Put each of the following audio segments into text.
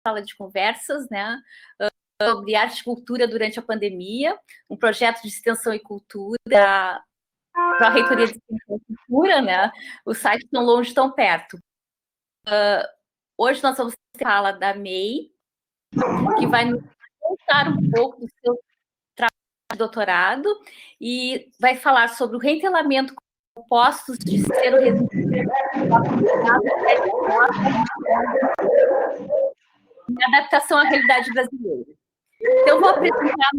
sala de conversas, né, sobre arte e cultura durante a pandemia, um projeto de extensão e cultura para a Reitoria de Extensão e Cultura, né, o site Tão Longe, Tão Perto. Hoje nós vamos falar da MEI, que vai nos contar um pouco do seu trabalho de doutorado e vai falar sobre o reentelamento com compostos de cero resistente e adaptação à realidade brasileira. Então, eu vou apresentar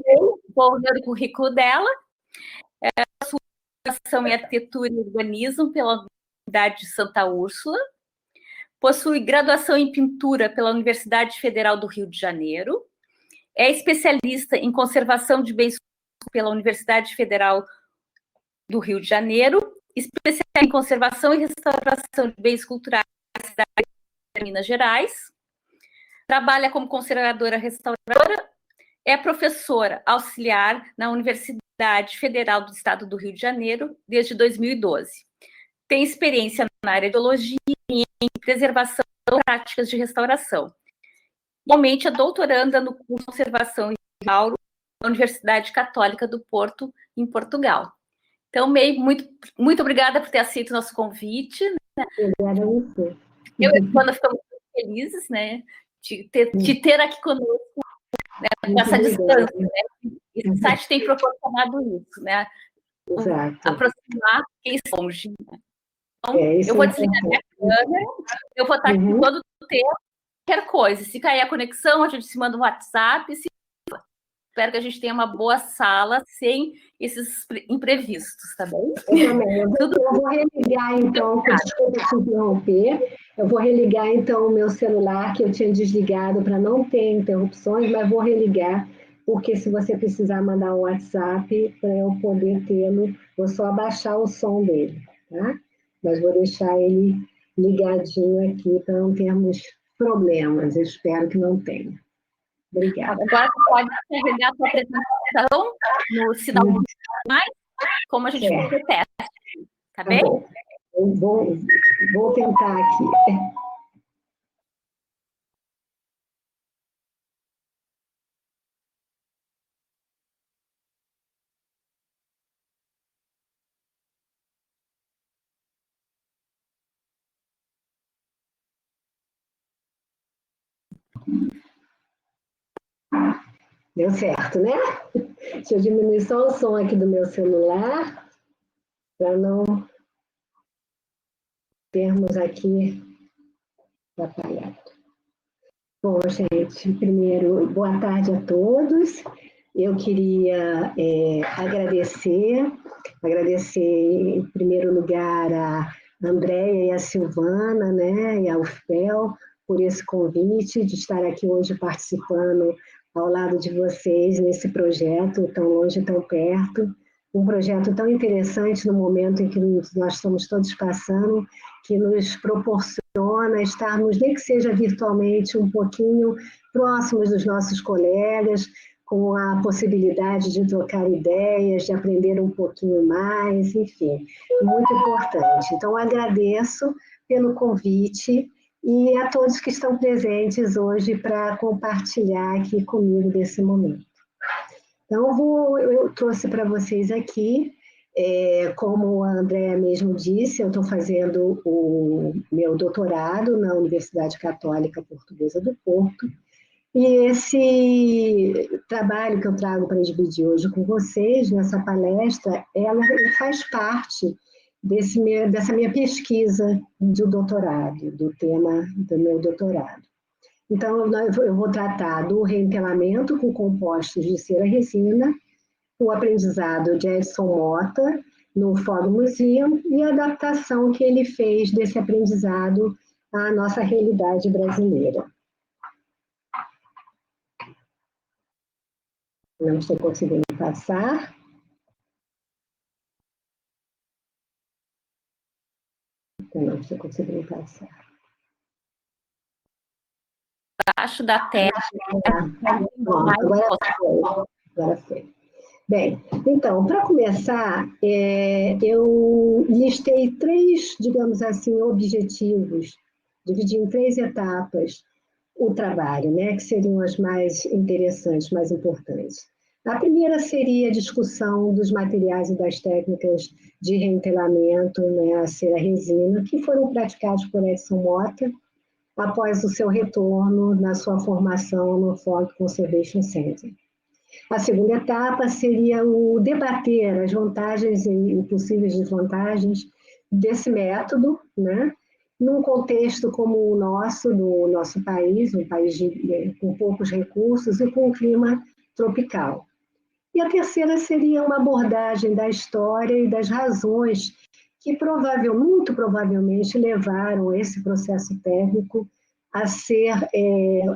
vou ler o currículo dela. Sua formação em arquitetura e urbanismo pela Universidade de Santa Úrsula. Possui graduação em pintura pela Universidade Federal do Rio de Janeiro. É especialista em conservação de bens pela Universidade Federal do Rio de Janeiro. Especialista em conservação e restauração de bens culturais da cidade de Minas Gerais. Trabalha como conservadora restauradora. É professora auxiliar na Universidade Federal do Estado do Rio de Janeiro desde 2012. Tem experiência na área de biologia e em preservação e práticas de restauração. Atualmente é doutoranda no curso de Conservação e Restauro da Universidade Católica do Porto, em Portugal. Então, May, muito obrigada por ter aceito o nosso convite. Né? Obrigada a você. Eu e a Ana ficamos muito felizes, né, de ter aqui conosco, né, nessa distância. Né? Esse site tem proporcionado isso, né? Exato. Aproximar quem está longe. Né? Então, eu vou desligar minha câmera, eu vou estar aqui todo o tempo, qualquer coisa. Se cair a conexão, a gente se manda um WhatsApp. Espero que a gente tenha uma boa sala, sem esses imprevistos, tá bem? Eu também. Eu vou religar, então, desculpa te interromper, eu vou religar, então, o meu celular, que eu tinha desligado para não ter interrupções, mas vou religar, porque se você precisar mandar um WhatsApp, para eu poder tê-lo, vou só abaixar o som dele, tá? Mas vou deixar ele ligadinho aqui para não termos problemas, eu espero que não tenha. Obrigada. Agora você pode carregar a sua apresentação no sinal mais, como a gente fez o teste, tá bem? Eu vou tentar aqui. Deu certo, né? Deixa eu diminuir só o som aqui do meu celular, para não termos aqui atrapalhado. Bom, gente, primeiro, boa tarde a todos. Eu queria agradecer, em primeiro lugar, a Andréia e a Silvana, né, e a UFPEL, por esse convite de estar aqui hoje participando ao lado de vocês nesse projeto, tão longe, tão perto, um projeto tão interessante no momento em que nós estamos todos passando, que nos proporciona estarmos, nem que seja virtualmente, um pouquinho próximos dos nossos colegas, com a possibilidade de trocar ideias, de aprender um pouquinho mais, enfim, muito importante. Então, agradeço pelo convite e a todos que estão presentes hoje para compartilhar aqui comigo desse momento. Então, eu trouxe para vocês aqui, como a Andréa mesmo disse, eu estou fazendo o meu doutorado na Universidade Católica Portuguesa do Porto, e esse trabalho que eu trago para dividir hoje com vocês, nessa palestra, ele faz parte dessa minha pesquisa de doutorado, do tema do meu doutorado. Então, eu vou tratar do reentelamento com compostos de cera resina, o aprendizado de Edson Mota no Fórum Museum e a adaptação que ele fez desse aprendizado à nossa realidade brasileira. Não estou conseguindo passar. Não estou conseguindo passar. Abaixo da tela. Agora foi. Bem, então, para começar, eu listei 3, digamos assim, objetivos, dividi em 3 etapas, o trabalho, né, que seriam as mais interessantes, mais importantes. A primeira seria a discussão dos materiais e das técnicas de reentelamento, né, a cera resina, que foram praticados por Edson Mota após o seu retorno na sua formação no Ford Conservation Center. A segunda etapa seria o debater as vantagens e possíveis desvantagens desse método, né, num contexto como o nosso, do nosso país, um país com poucos recursos e com um clima tropical. E a terceira seria uma abordagem da história e das razões que muito provavelmente levaram esse processo técnico a ser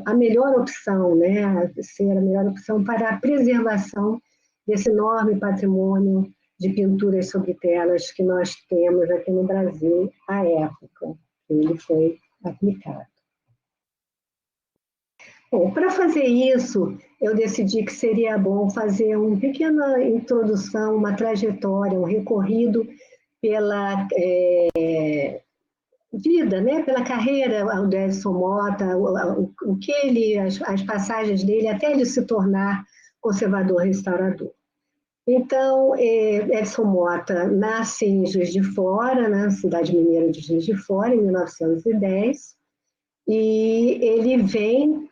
a melhor opção, né? A ser a melhor opção para a preservação desse enorme patrimônio de pinturas sobre telas que nós temos aqui no Brasil à época que ele foi aplicado. Bom, para fazer isso, eu decidi que seria bom fazer uma pequena introdução, uma trajetória, um recorrido pela vida, né? Pela carreira do Edson Mota, o que ele, as passagens dele até ele se tornar conservador restaurador. Então, Edson Mota nasce em Juiz de Fora, na cidade mineira de Juiz de Fora, em 1910, e ele vem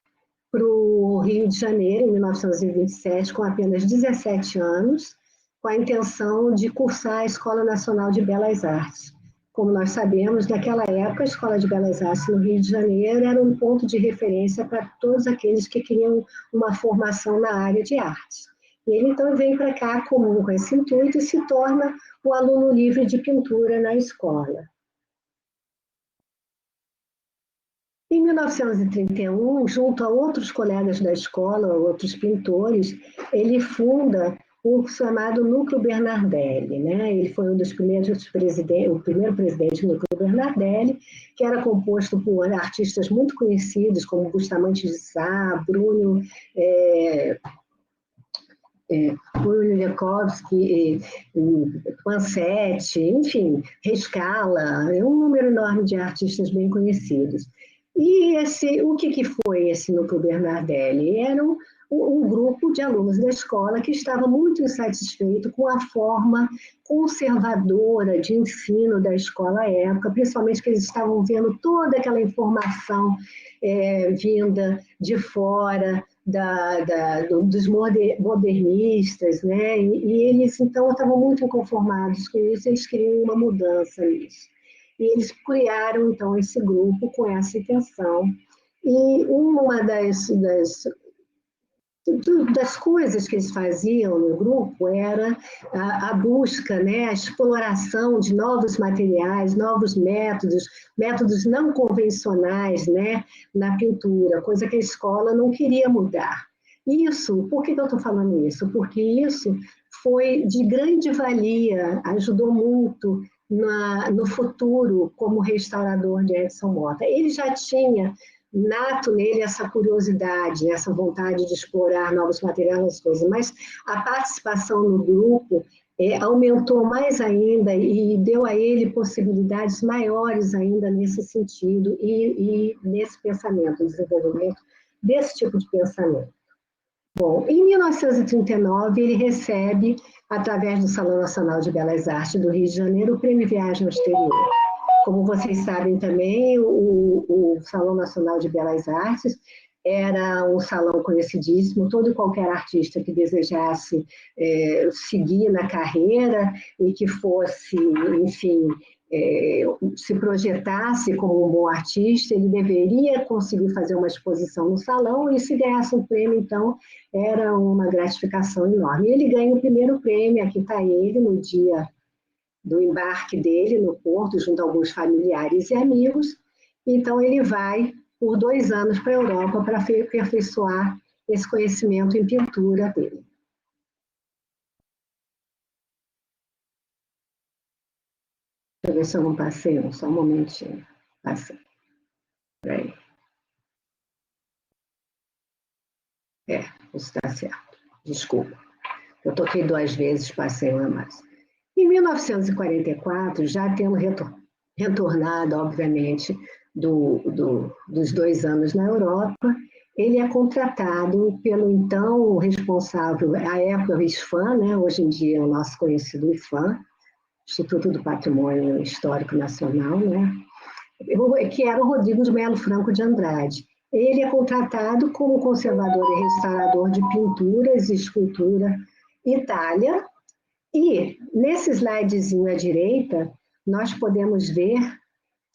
para o Rio de Janeiro, em 1927, com apenas 17 anos, com a intenção de cursar a Escola Nacional de Belas Artes. Como nós sabemos, naquela época, a Escola de Belas Artes no Rio de Janeiro era um ponto de referência para todos aqueles que queriam uma formação na área de artes. E ele, então, vem para cá comum com esse intuito e se torna um aluno livre de pintura na escola. Em 1931, junto a outros colegas da escola, outros pintores, ele funda o chamado Núcleo Bernardelli, né? Ele foi um dos primeiros presidentes, o primeiro presidente do Núcleo Bernardelli, que era composto por artistas muito conhecidos, como Bustamante de Sá, Bruno Liakovsky, Pansetti, enfim, Rescala, um número enorme de artistas bem conhecidos. E o que foi esse Núcleo Bernardelli? Era um grupo de alunos da escola que estava muito insatisfeito com a forma conservadora de ensino da escola à época, principalmente que eles estavam vendo toda aquela informação vinda de fora, dos modernistas, né? E eles, então, estavam muito inconformados com isso, eles queriam uma mudança nisso. E eles criaram, então, esse grupo com essa intenção. E uma das coisas que eles faziam no grupo era a busca, né, a exploração de novos materiais, novos métodos não convencionais, né, na pintura, coisa que a escola não queria mudar. Isso, por que eu estou falando isso? Porque isso foi de grande valia, ajudou muito no futuro como restaurador de Edson Mota. Ele já tinha nato nele essa curiosidade, essa vontade de explorar novos materiais, coisas, mas a participação no grupo aumentou mais ainda e deu a ele possibilidades maiores ainda nesse sentido e nesse pensamento, desenvolvimento desse tipo de pensamento. Bom, em 1939, ele recebe, através do Salão Nacional de Belas Artes do Rio de Janeiro, o Prêmio Viagem ao Exterior. Como vocês sabem também, o Salão Nacional de Belas Artes era um salão conhecidíssimo, todo e qualquer artista que desejasse seguir na carreira e que fosse, enfim, se projetasse como um bom artista, ele deveria conseguir fazer uma exposição no salão e se ganhasse um prêmio, então, era uma gratificação enorme. E ele ganha o primeiro prêmio, aqui está ele, no dia do embarque dele no porto, junto a alguns familiares e amigos. Então, ele vai por 2 anos para a Europa para aperfeiçoar esse conhecimento em pintura dele. Deixa eu ver se eu não passei, só um momentinho. Passei. Peraí. Isso está certo. Desculpa. Eu toquei 2 vezes, passei uma mais. Em 1944, já tendo retornado, obviamente, dos 2 anos na Europa, ele é contratado pelo então responsável, à época o ISFAM, né, hoje em dia é o nosso conhecido IFAM, Instituto do Patrimônio Histórico Nacional, né, que era o Rodrigo de Melo Franco de Andrade. Ele é contratado como conservador e restaurador de pinturas e escultura Itália, e nesse slidezinho à direita, nós podemos ver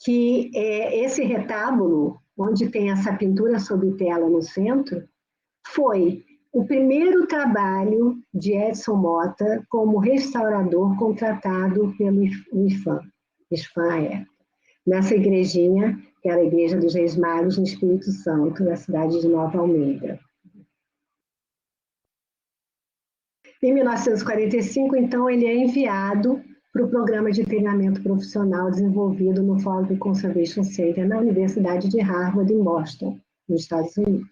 que esse retábulo, onde tem essa pintura sob tela no centro, foi o primeiro trabalho de Edson Mota como restaurador contratado pelo IFAM. Nessa igrejinha, que era a Igreja dos Reis Magos, no Espírito Santo, na cidade de Nova Almeida. Em 1945, então, ele é enviado para o programa de treinamento profissional desenvolvido no Fogg Conservation Center, na Universidade de Harvard, em Boston, nos Estados Unidos.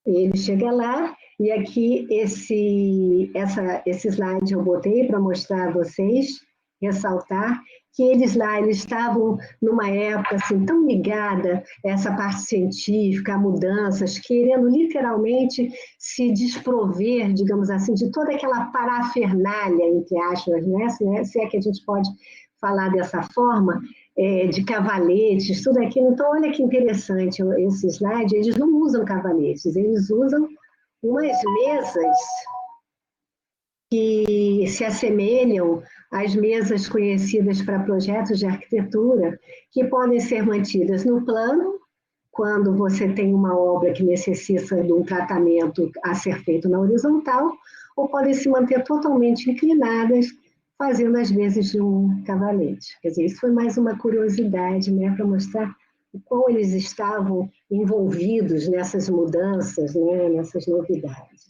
Ele chega lá, e aqui esse slide eu botei para mostrar a vocês, ressaltar que eles estavam numa época assim, tão ligada a essa parte científica, a mudanças, querendo literalmente se desprover, digamos assim, de toda aquela parafernália, entre aspas, né? Se é que a gente pode falar dessa forma, de cavaletes, tudo aquilo. Então, olha que interessante esse slide, eles não usam cavaletes, eles usam umas mesas que se assemelham às mesas conhecidas para projetos de arquitetura, que podem ser mantidas no plano, quando você tem uma obra que necessita de um tratamento a ser feito na horizontal, ou podem se manter totalmente inclinadas, fazendo as vezes de um cavalete. Quer dizer, isso foi mais uma curiosidade, né, para mostrar o quão eles estavam envolvidos nessas mudanças, né, nessas novidades.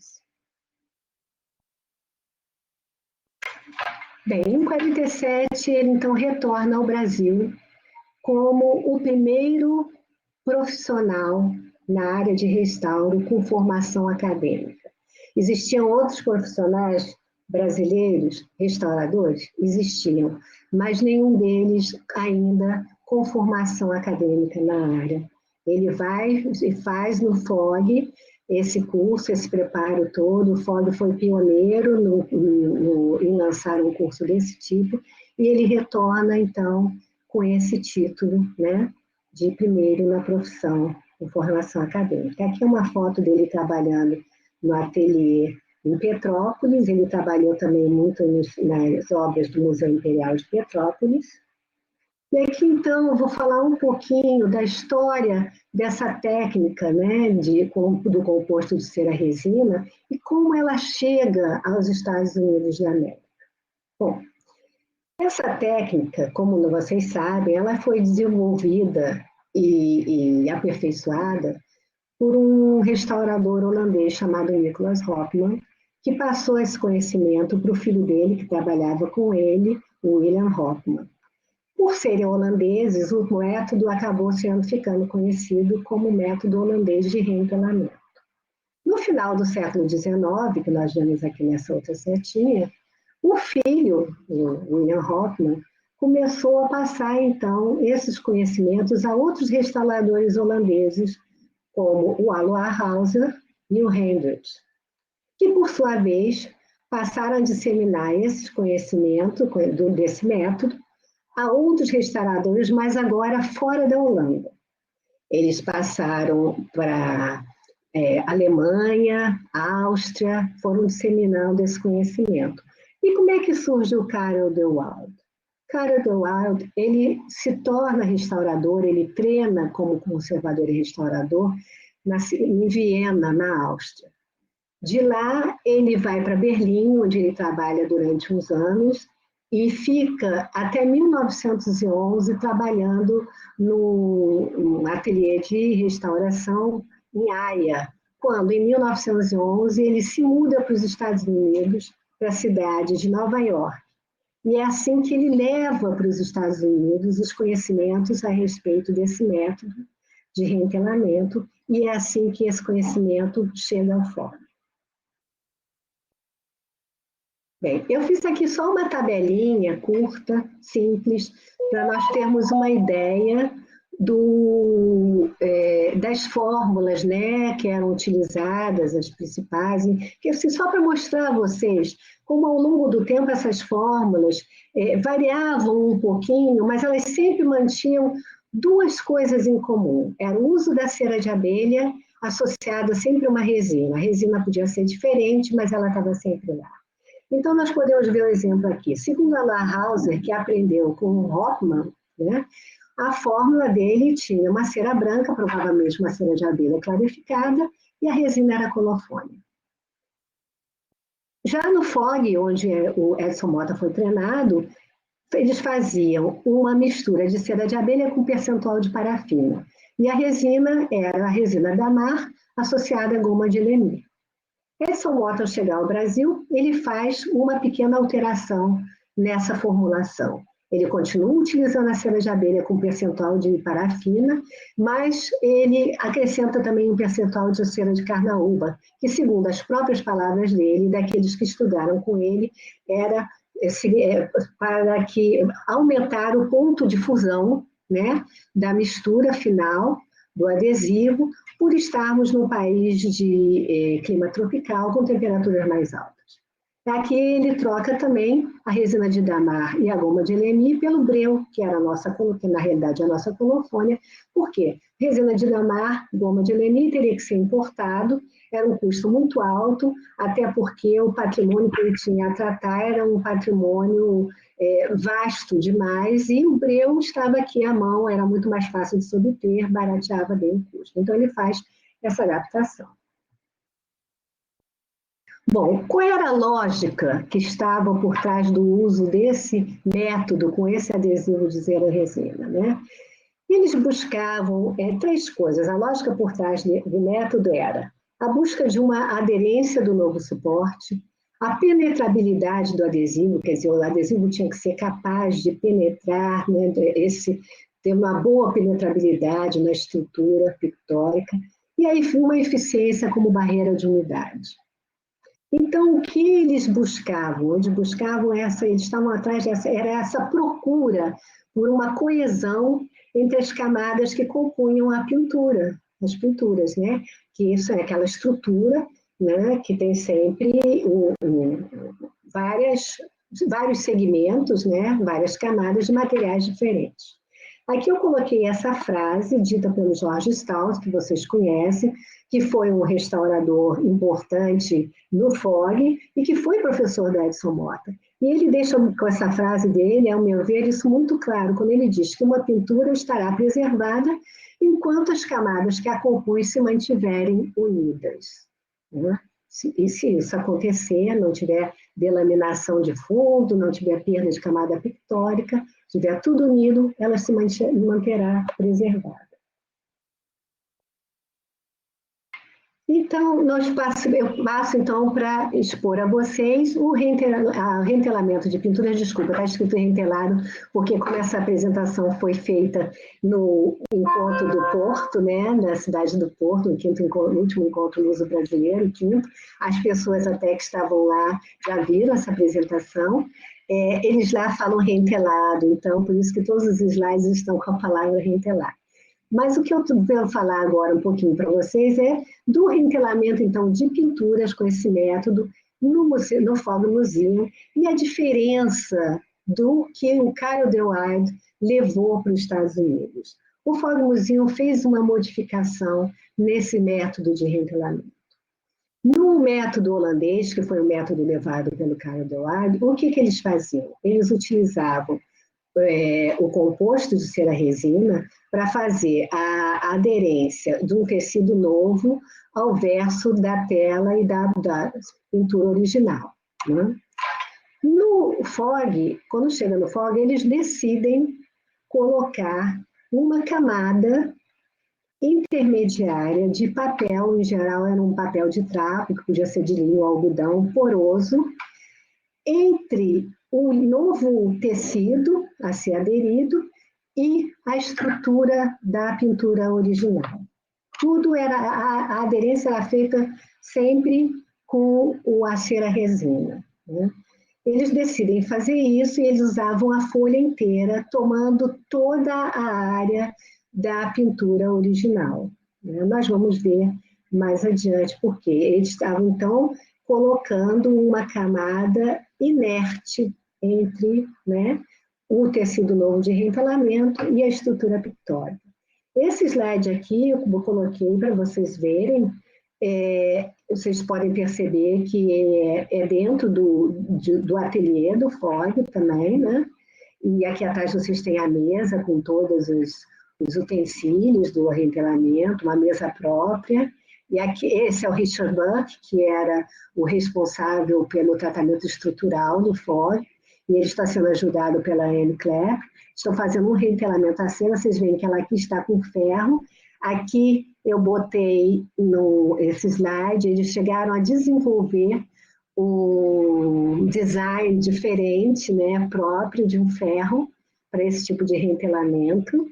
Bem, em 47, ele então retorna ao Brasil como o primeiro profissional na área de restauro com formação acadêmica. Existiam outros profissionais brasileiros, restauradores? Existiam, mas nenhum deles ainda com formação acadêmica na área. Ele vai e faz no FOG esse curso, esse preparo todo. O FOG foi pioneiro em lançar um curso desse tipo, e ele retorna, então, com esse título, né, de primeiro na profissão, em formação acadêmica. Aqui é uma foto dele trabalhando no ateliê em Petrópolis. Ele trabalhou também muito nas obras do Museu Imperial de Petrópolis. E aqui, então, eu vou falar um pouquinho da história dessa técnica, né, do composto de cera resina e como ela chega aos Estados Unidos da América. Bom, essa técnica, como vocês sabem, ela foi desenvolvida e aperfeiçoada por um restaurador holandês chamado Nicolas Hopman, que passou esse conhecimento para o filho dele, que trabalhava com ele, o William Hopman. Por serem holandeses, o método acabou ficando conhecido como método holandês de reempelamento. No final do século XIX, que nós vemos aqui nessa outra setinha, o filho, o William Hopman, começou a passar, então, esses conhecimentos a outros restauradores holandeses, como o Alois Hauser e o Hendricks, que, por sua vez, passaram a disseminar esses conhecimentos desse método a outros restauradores, mas agora fora da Holanda. Eles passaram para Alemanha, Áustria, foram disseminando esse conhecimento. E como é que surge o Karel de Wilde? Karel de Wilde, ele se torna restaurador, ele treina como conservador e restaurador em Viena, na Áustria. De lá, ele vai para Berlim, onde ele trabalha durante uns anos, e fica até 1911 trabalhando no ateliê de restauração em Haia, quando, em 1911, ele se muda para os Estados Unidos, para a cidade de Nova York. E é assim que ele leva para os Estados Unidos os conhecimentos a respeito desse método de reempelamento, e é assim que esse conhecimento chega ao fórum. Bem, eu fiz aqui só uma tabelinha curta, simples, para nós termos uma ideia das fórmulas, né, que eram utilizadas, as principais, que, assim, só para mostrar a vocês como ao longo do tempo essas fórmulas variavam um pouquinho, mas elas sempre mantinham duas coisas em comum. Era o uso da cera de abelha associada sempre a uma resina. A resina podia ser diferente, mas ela estava sempre lá. Então, nós podemos ver o exemplo aqui. Segundo a Hauser, que aprendeu com o Hoffman, né, a fórmula dele tinha uma cera branca, provavelmente uma cera de abelha clarificada, e a resina era colofone. Já no FOG, onde o Edson Mota foi treinado, eles faziam uma mistura de cera de abelha com percentual de parafina. E a resina era a resina Damar associada à goma de Lemy. Edson Mota, ao chegar ao Brasil, ele faz uma pequena alteração nessa formulação. Ele continua utilizando a cera de abelha com percentual de parafina, mas ele acrescenta também um percentual de cera de carnaúba, que, segundo as próprias palavras dele, daqueles que estudaram com ele, era para que aumentar o ponto de fusão, né, da mistura final do adesivo, por estarmos num país de clima tropical com temperaturas mais altas. Aqui ele troca também a resina de Damar e a goma de Lemy pelo breu, que era a nossa, que na realidade é a nossa colofônia. Por quê? Resina de Damar, goma de Lemy teria que ser importado, era um custo muito alto, até porque o patrimônio que ele tinha a tratar era um patrimônio vasto demais, e o breu estava aqui à mão, era muito mais fácil de se obter, barateava bem o custo. Então ele faz essa adaptação. Bom, qual era a lógica que estava por trás do uso desse método com esse adesivo de zero resina, né? Eles buscavam três coisas. A lógica por trás do método era a busca de uma aderência do novo suporte, a penetrabilidade do adesivo, quer dizer, o adesivo tinha que ser capaz de penetrar, né, ter uma boa penetrabilidade na estrutura pictórica, e aí uma eficiência como barreira de umidade. Então, o que eles buscavam? Eles estavam atrás era essa procura por uma coesão entre as camadas que compunham a pintura, as pinturas, né? Que isso é aquela estrutura, né? Que tem sempre vários segmentos, né? Várias camadas de materiais diferentes. Aqui eu coloquei essa frase dita pelo George Staus, que vocês conhecem, que foi um restaurador importante no FOG e que foi professor do Edson Mota. E ele deixa com essa frase dele, ao meu ver, isso muito claro, quando ele diz que uma pintura estará preservada enquanto as camadas que a compõem se mantiverem unidas. Né? E se isso acontecer, não tiver delaminação de fundo, não tiver perda de camada pictórica, tiver tudo unido, ela se manterá preservada. Então, eu passo então para expor a vocês o rentelamento de pinturas. Desculpa, está escrito rentelado, porque como essa apresentação foi feita no encontro do Porto, né, na cidade do Porto, no último encontro luso brasileiro, quinto, as pessoas até que estavam lá já viram essa apresentação. Eles lá falam rentelado, então por isso que todos os slides estão com a palavra rentelado. Mas o que eu vou falar agora um pouquinho para vocês é do rentelamento, então, de pinturas com esse método no FOG Museum e a diferença do que o Kyle DeWilde levou para os Estados Unidos. O FOG Museum fez uma modificação nesse método de rentelamento. No método holandês, que foi o método levado pelo Kyle DeWilde, o que eles faziam? Eles utilizavam o composto de cera resina para fazer a aderência de um tecido novo ao verso da tela e da pintura original. Né? No FOG, quando chega no FOG, eles decidem colocar uma camada intermediária de papel, em geral era um papel de trapo, que podia ser de linho ou algodão, poroso, entre o novo tecido a ser aderido e a estrutura da pintura original. A aderência era feita sempre com a cera resina. Né? Eles decidem fazer isso e eles usavam a folha inteira, tomando toda a área da pintura original. Né? Nós vamos ver mais adiante porque eles estavam, então, colocando uma camada inerte entre, né, o tecido novo de reentelamento e a estrutura pictórica. Esse slide aqui eu coloquei para vocês verem, vocês podem perceber que é dentro do ateliê do Fogg também, né? E aqui atrás vocês têm a mesa com todos os utensílios do reentelamento, uma mesa própria. E aqui, esse é o Richard Buck, que era o responsável pelo tratamento estrutural do Fogg, e ele está sendo ajudado pela Anne Clapp. Estão fazendo um reentelamento à cera, vocês veem que ela aqui está com ferro. Aqui eu botei esse slide, eles chegaram a desenvolver um design diferente, né, próprio de um ferro, para esse tipo de reentelamento.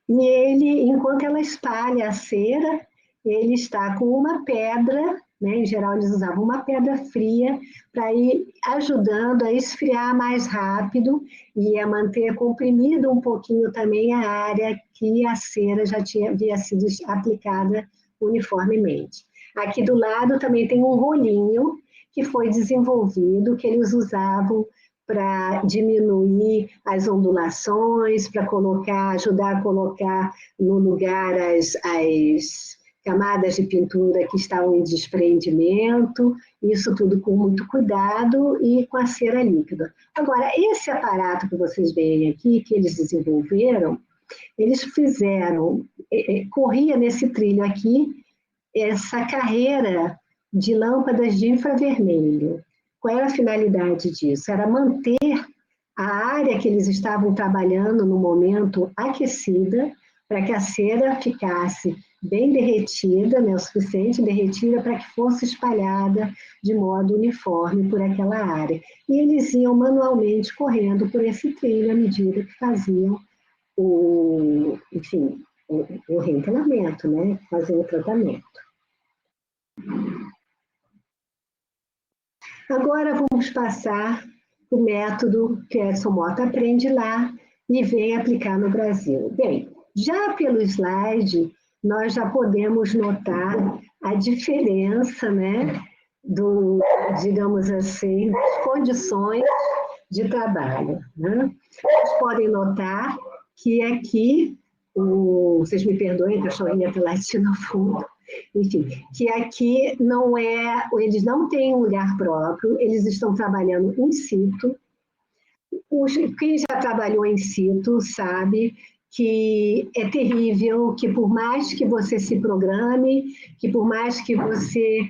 E ele, enquanto ela espalha a cera, ele está com uma pedra, né, em geral eles usavam uma pedra fria, para ir ajudando a esfriar mais rápido e a manter comprimido um pouquinho também a área que a cera já havia sido aplicada uniformemente. Aqui do lado também tem um rolinho que foi desenvolvido, que eles usavam para diminuir as ondulações, para ajudar a colocar no lugar as camadas de pintura que estavam em desprendimento, isso tudo com muito cuidado e com a cera líquida. Agora, esse aparato que vocês veem aqui, que eles desenvolveram, eles corria nesse trilho aqui, essa carreira de lâmpadas de infravermelho. Qual era a finalidade disso? Era manter a área que eles estavam trabalhando no momento aquecida, para que a cera ficasse bem derretida, né, o suficiente derretida para que fosse espalhada de modo uniforme por aquela área. E eles iam manualmente correndo por esse trilho à medida que faziam o reentelamento, né, faziam o tratamento. Agora vamos passar o método que Edson Mota aprende lá e vem aplicar no Brasil. Bem, já pelo slide, nós já podemos notar a diferença, né, digamos assim, condições de trabalho. Né? Vocês podem notar que aqui, vocês me perdoem, a cachorrinha está latindo ao fundo, enfim, que aqui eles não têm um lugar próprio, eles estão trabalhando in situ. Quem já trabalhou in situ sabe que é terrível, que por mais que você se programe, que por mais que você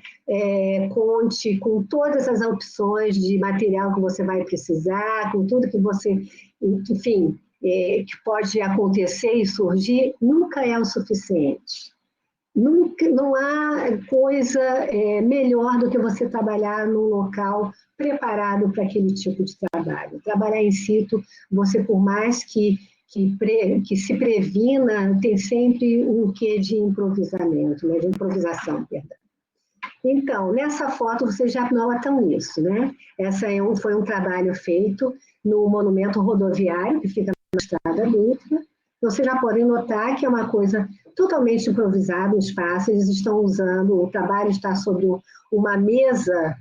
conte com todas as opções de material que você vai precisar, com tudo que você, enfim, que pode acontecer e surgir, nunca é o suficiente. Não há coisa melhor do que você trabalhar num local preparado para aquele tipo de trabalho. Trabalhar in situ, você, por mais que se previna, tem sempre um quê de improvisamento, né? De improvisação, perdão. Então, nessa foto vocês já notam isso, né? Foi um trabalho feito no monumento rodoviário, que fica na Estrada Dutra. Vocês já podem notar que é uma coisa totalmente improvisada, o espaço, eles estão usando, o trabalho está sobre uma mesa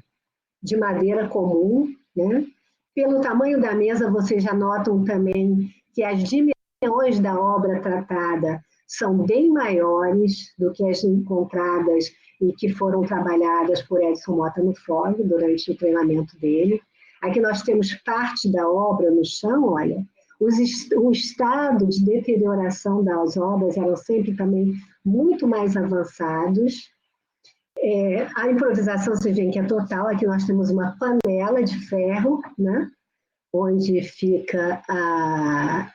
de madeira comum, né? Pelo tamanho da mesa, vocês já notam também que as dimensões da obra tratada são bem maiores do que as encontradas e que foram trabalhadas por Edson Mota no Fogg durante o treinamento dele. Aqui nós temos parte da obra no chão, olha. O estado de deterioração das obras eram sempre também muito mais avançados. A improvisação, vocês veem que é total. Aqui nós temos uma panela de ferro, né? Onde fica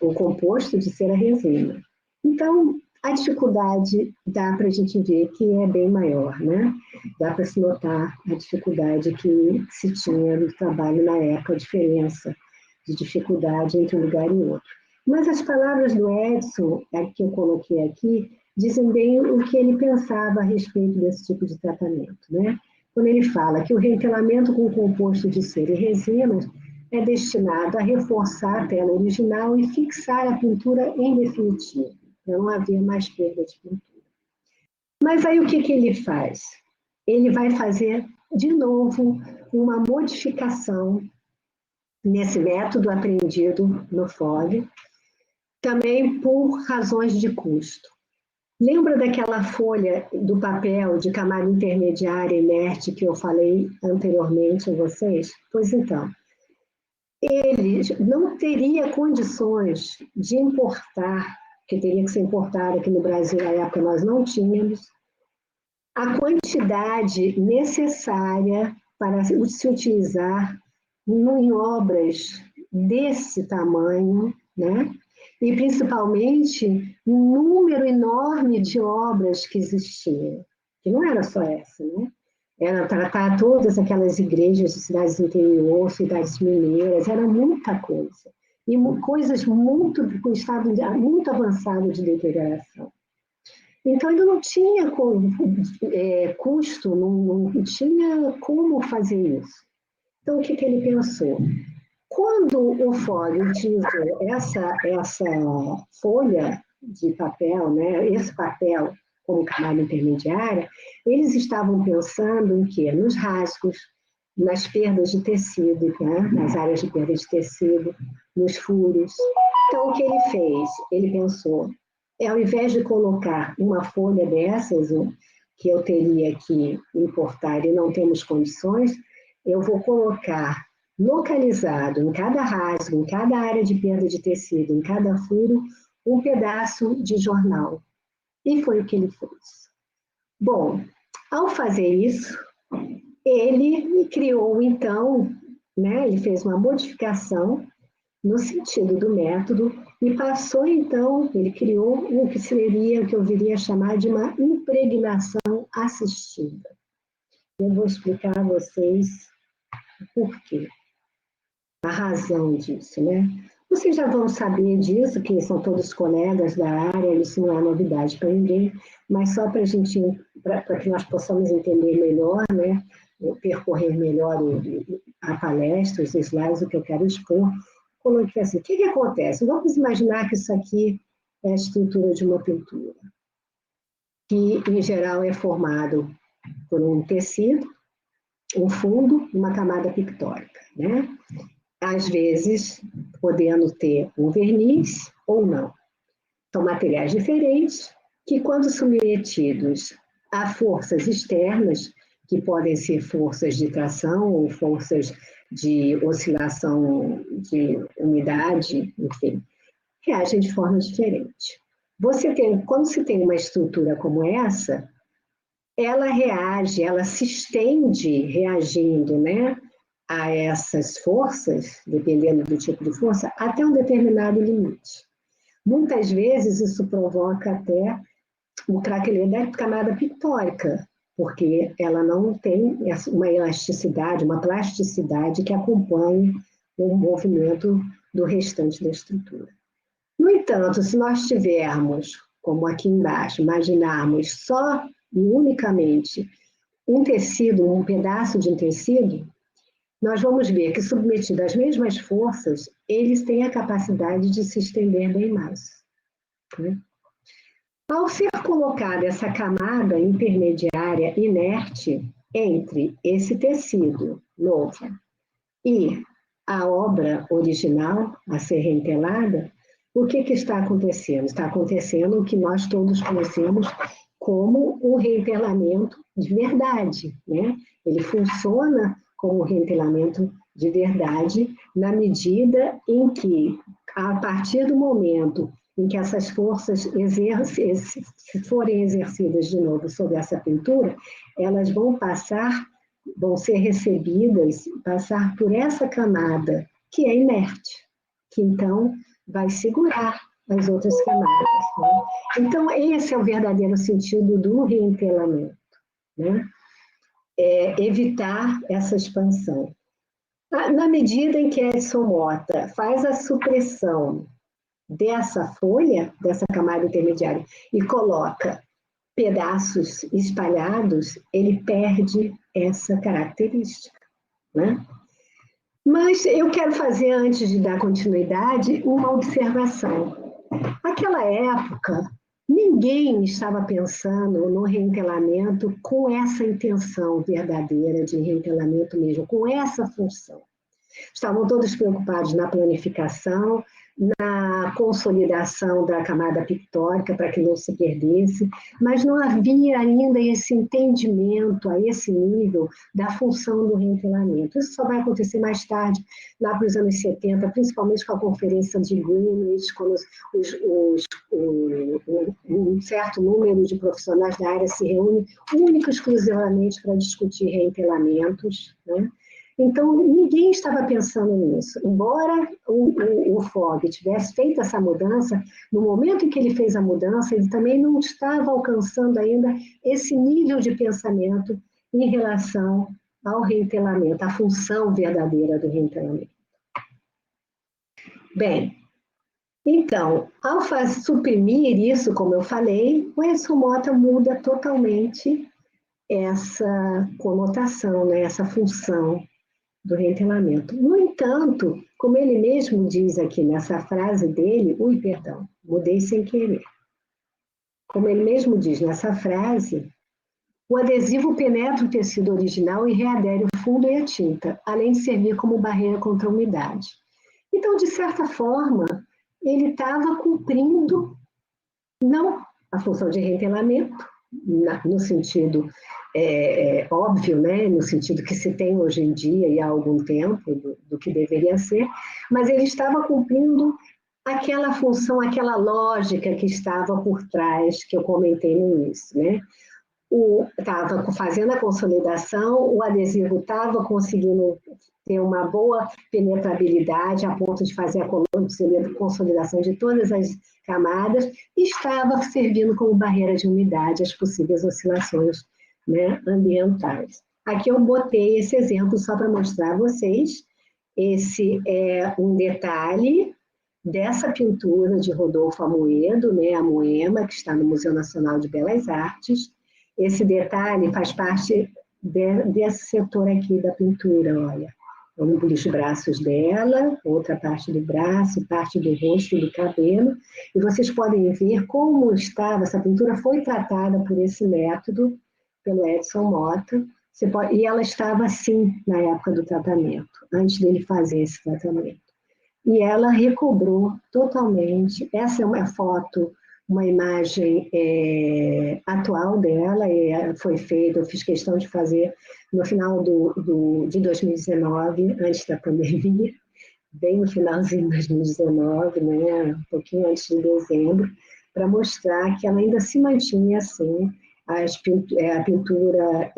o composto de cera resina. Então, a dificuldade dá para a gente ver que é bem maior, né? Dá para se notar a dificuldade que se tinha no trabalho na época, a diferença de dificuldade entre um lugar e outro. Mas as palavras do Edson, que eu coloquei aqui, dizem bem o que ele pensava a respeito desse tipo de tratamento, né? Quando ele fala que o reentelamento com composto de cera e resinas é destinado a reforçar a tela original e fixar a pintura em definitivo. Então, não havia mais perda de pintura. Mas aí o que ele faz? Ele vai fazer, de novo, uma modificação nesse método aprendido no FOG, também por razões de custo. Lembra daquela folha do papel de camada intermediária inerte que eu falei anteriormente a vocês? Pois então, ele não teria condições de importar, que teria que ser importado aqui no Brasil, na época nós não tínhamos, a quantidade necessária para se utilizar em obras desse tamanho, né? E principalmente um número enorme de obras que existiam, que não era só essa, né? Era tratar todas aquelas igrejas de cidades do interior, cidades mineiras, era muita coisa. E coisas muito, com estado muito avançado de deterioração. Então, ele não tinha custo, não tinha como fazer isso. Então, o que ele pensou? Quando o FOG utilizou essa folha de papel, né, esse papel como camada intermediária, eles estavam pensando em quê? Nos rasgos, nas perdas de tecido, né, nas áreas de perda de tecido, nos furos. Então, o que ele fez? Ele pensou, ao invés de colocar uma folha dessas, que eu teria que importar e não temos condições, eu vou colocar localizado em cada rasgo, em cada área de perda de tecido, em cada furo, um pedaço de jornal. E foi o que ele fez. Bom, ao fazer isso, ele criou, então, né, ele fez uma modificação no sentido do método e passou, então, ele criou o que seria, o que eu viria a chamar de uma impregnação assistida. Eu vou explicar a vocês o porquê, a razão disso, né? Vocês já vão saber disso, que são todos colegas da área, isso não é novidade para ninguém, mas só para que nós possamos entender melhor, né? Percorrer melhor a palestra, os slides, o que eu quero expor, coloquei assim, o que acontece? Vamos imaginar que isso aqui é a estrutura de uma pintura, que em geral é formado por um tecido, um fundo, uma camada pictórica, né? Às vezes, podendo ter um verniz ou não. São materiais diferentes que, quando submetidos a forças externas, que podem ser forças de tração ou forças de oscilação de umidade, enfim, reagem de forma diferente. Quando se tem uma estrutura como essa, ela reage, ela se estende reagindo, né, a essas forças, dependendo do tipo de força, até um determinado limite. Muitas vezes isso provoca até o craquelê da camada pictórica, porque ela não tem uma elasticidade, uma plasticidade que acompanhe o movimento do restante da estrutura. No entanto, se nós tivermos, como aqui embaixo, imaginarmos só e unicamente um tecido, um pedaço de um tecido, nós vamos ver que, submetido às mesmas forças, eles têm a capacidade de se estender bem mais, né? Ao ser colocada essa camada intermediária inerte entre esse tecido novo e a obra original a ser reentelada, o que está acontecendo? Está acontecendo o que nós todos conhecemos como um reentelamento de verdade, né? Ele funciona como reentelamento de verdade na medida em que, a partir do momento em que essas forças forem exercidas de novo sobre essa pintura, elas vão ser recebidas, passar por essa camada que é inerte, que então vai segurar as outras camadas, né? Então, esse é o verdadeiro sentido do reentelamento, né? Evitar essa expansão. Na medida em que a Edson Mota faz a supressão dessa folha, dessa camada intermediária, e coloca pedaços espalhados, ele perde essa característica, né? Mas eu quero fazer, antes de dar continuidade, uma observação. Naquela época, Ninguém estava pensando no reentelamento com essa intenção verdadeira de reentelamento mesmo, com essa função. Estavam todos preocupados na planificação, na consolidação da camada pictórica para que não se perdesse, mas não havia ainda esse entendimento a esse nível da função do reentelamento. Isso só vai acontecer mais tarde, lá para os anos 70, principalmente com a conferência de Greenwich, quando um certo número de profissionais da área se reúne única e exclusivamente para discutir reentelamentos, né? Então, ninguém estava pensando nisso. Embora o Fogg tivesse feito essa mudança, no momento em que ele fez a mudança, ele também não estava alcançando ainda esse nível de pensamento em relação ao reentelamento, à função verdadeira do reentelamento. Bem, então, ao suprimir isso, como eu falei, o Edson Mota muda totalmente essa conotação, né, essa função do reentelamento. No entanto, como ele mesmo diz aqui nessa frase dele, mudei sem querer. Como ele mesmo diz nessa frase, o adesivo penetra o tecido original e readere o fundo e a tinta, além de servir como barreira contra a umidade. Então, de certa forma, ele estava cumprindo não a função de reentelamento, no sentido óbvio, né? No sentido que se tem hoje em dia e há algum tempo do que deveria ser, mas ele estava cumprindo aquela função, aquela lógica que estava por trás, que eu comentei no início, né? Estava fazendo a consolidação, o adesivo estava conseguindo ter uma boa penetrabilidade a ponto de fazer a consolidação de todas as camadas e estava servindo como barreira de umidade às possíveis oscilações, né, ambientais. Aqui eu botei esse exemplo só para mostrar a vocês. Esse é um detalhe dessa pintura de Rodolfo Amoedo, né, a Moema, que está no Museu Nacional de Belas Artes. Esse detalhe faz parte desse setor aqui da pintura, olha. Um dos braços dela, outra parte do braço, parte do rosto e do cabelo. E vocês podem ver como estava, essa pintura foi tratada por esse método, pelo Edson Mota, e ela estava assim na época do tratamento, antes dele fazer esse tratamento. E ela recobrou totalmente, essa é uma foto, uma imagem atual dela, foi feita, eu fiz questão de fazer no final de 2019, antes da pandemia, bem no finalzinho de 2019, né, um pouquinho antes de dezembro, para mostrar que ela ainda se mantinha assim, a pintura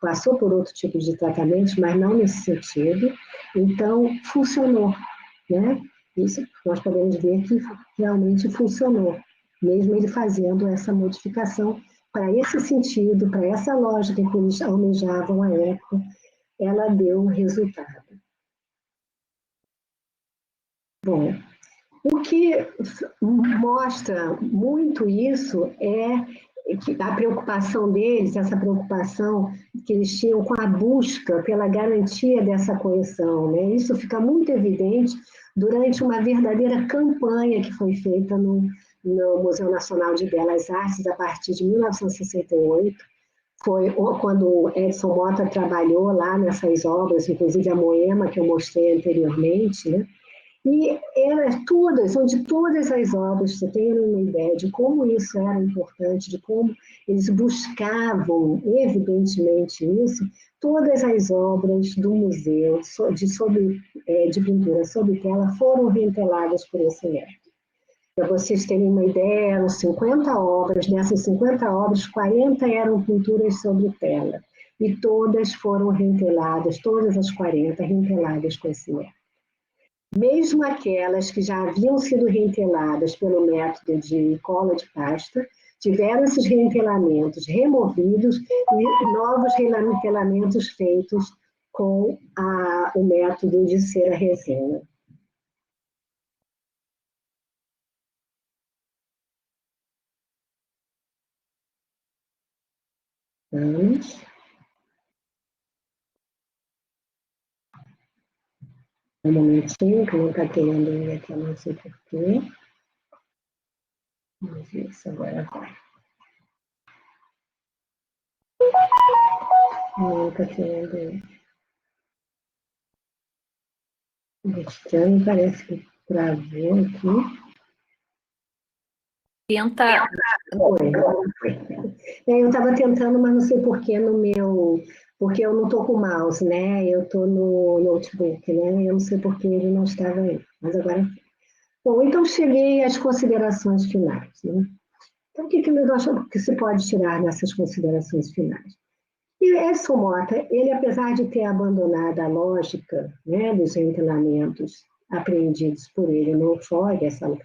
passou por outro tipo de tratamento, mas não nesse sentido, então funcionou, né? Isso nós podemos ver que realmente funcionou, mesmo ele fazendo essa modificação para esse sentido, para essa lógica que eles almejavam à época, ela deu resultado. Bom, o que mostra muito isso é a preocupação deles, essa preocupação que eles tinham com a busca pela garantia dessa coesão, né? Isso fica muito evidente durante uma verdadeira campanha que foi feita no Museu Nacional de Belas Artes a partir de 1968. Foi quando Edson Mota trabalhou lá nessas obras, inclusive a Moema, que eu mostrei anteriormente, né? E onde todas as obras, você tem uma ideia de como isso era importante, de como eles buscavam, evidentemente, isso, todas as obras do museu de pintura sobre tela foram reenteladas por esse método. Para vocês terem uma ideia, eram 50 obras, dessas 50 obras, 40 eram pinturas sobre tela, e todas foram reenteladas, todas as 40 reenteladas com esse método. Mesmo aquelas que já haviam sido reenteladas pelo método de cola de pasta, tiveram esses reentelamentos removidos e novos reentelamentos feitos com o método de cera resina. Um momentinho, que não está querendo ir aqui, não sei porquê. Vamos ver se agora vai. Não está querendo. Estranho, parece que travou aqui. Tenta. Foi. Eu estava tentando, mas não sei porquê no meu. Porque eu não estou com o mouse, né? Eu estou no notebook, né? Eu não sei porquê ele não estava aí. Mas agora. Bom, então cheguei às considerações finais, né? Então, o que nós achamos que se pode tirar nessas considerações finais? E Edson Mota, ele, apesar de ter abandonado a lógica, né, dos reencanamentos apreendidos por ele no FOG, essa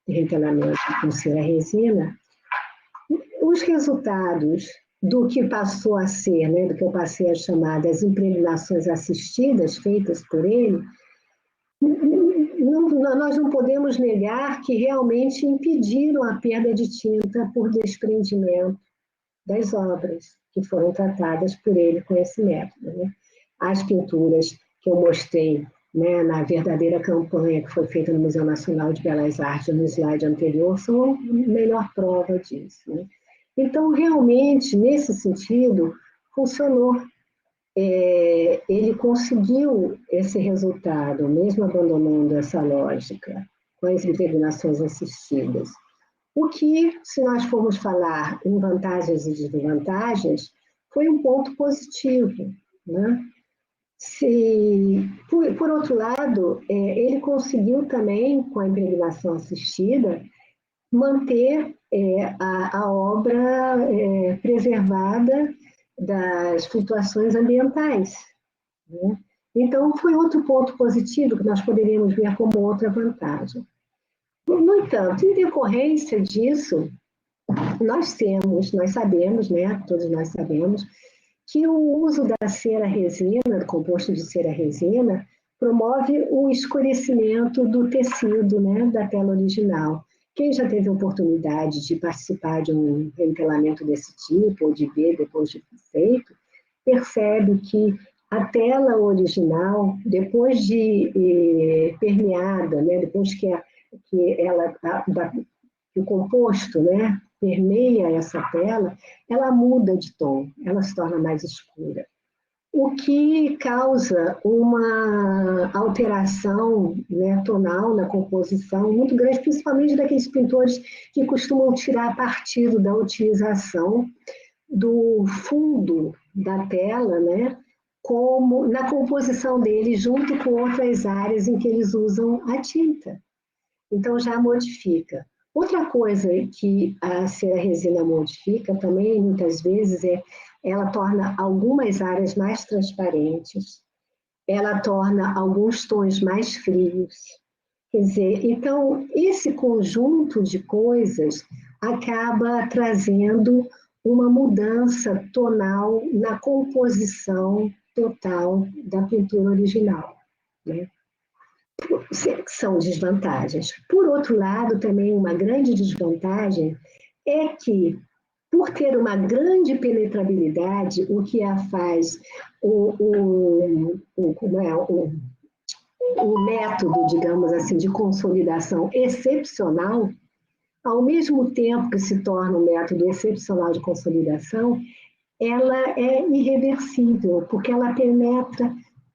reencanamento com cera resina, os resultados do que passou a ser, né, do que eu passei a chamar das impregnações assistidas feitas por ele, nós não podemos negar que realmente impediram a perda de tinta por desprendimento das obras que foram tratadas por ele com esse método. Né? As pinturas que eu mostrei, né, na verdadeira campanha que foi feita no Museu Nacional de Belas Artes, no slide anterior, são a melhor prova disso. Né? Então, realmente, nesse sentido, funcionou. Ele conseguiu esse resultado, mesmo abandonando essa lógica, com as impregnações assistidas. O que, se nós formos falar em vantagens e desvantagens, foi um ponto positivo. Né? Por outro lado, ele conseguiu também, com a impregnação assistida, manter a obra preservada das flutuações ambientais. Né? Então, foi outro ponto positivo que nós poderíamos ver como outra vantagem. No entanto, em decorrência disso, nós sabemos, né, todos nós sabemos, que o uso da cera resina, do composto de cera resina, promove o escurecimento do tecido, né, da tela original. Quem já teve a oportunidade de participar de um reentelamento desse tipo, ou de ver depois de feito, percebe que a tela original, depois de permeada, né, depois que o composto, né, permeia essa tela, ela muda de tom, ela se torna mais escura. O que causa uma alteração, né, tonal na composição muito grande, principalmente daqueles pintores que costumam tirar partido da utilização do fundo da tela, né, como na composição dele, junto com outras áreas em que eles usam a tinta. Então, já modifica. Outra coisa que a cera resina modifica também, muitas vezes, ela torna algumas áreas mais transparentes, ela torna alguns tons mais frios. Quer dizer, então, esse conjunto de coisas acaba trazendo uma mudança tonal na composição total da pintura original. Né? São desvantagens. Por outro lado, também uma grande desvantagem é que, por ter uma grande penetrabilidade, o que a faz o método, digamos assim, de consolidação excepcional, ao mesmo tempo que se torna um método excepcional de consolidação, ela é irreversível, porque ela penetra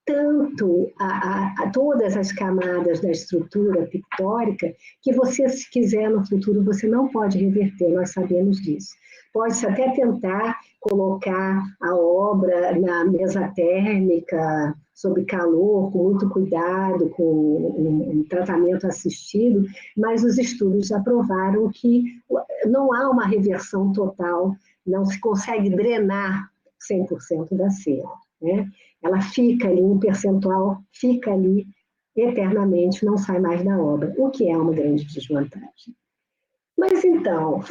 tanto a todas as camadas da estrutura pictórica que você, se quiser no futuro, você não pode reverter, nós sabemos disso. Pode-se até tentar colocar a obra na mesa térmica, sob calor, com muito cuidado, com um tratamento assistido, mas os estudos já provaram que não há uma reversão total, não se consegue drenar 100% da cera. Né? Ela fica ali, um percentual fica ali eternamente, não sai mais da obra, o que é uma grande desvantagem. Mas então,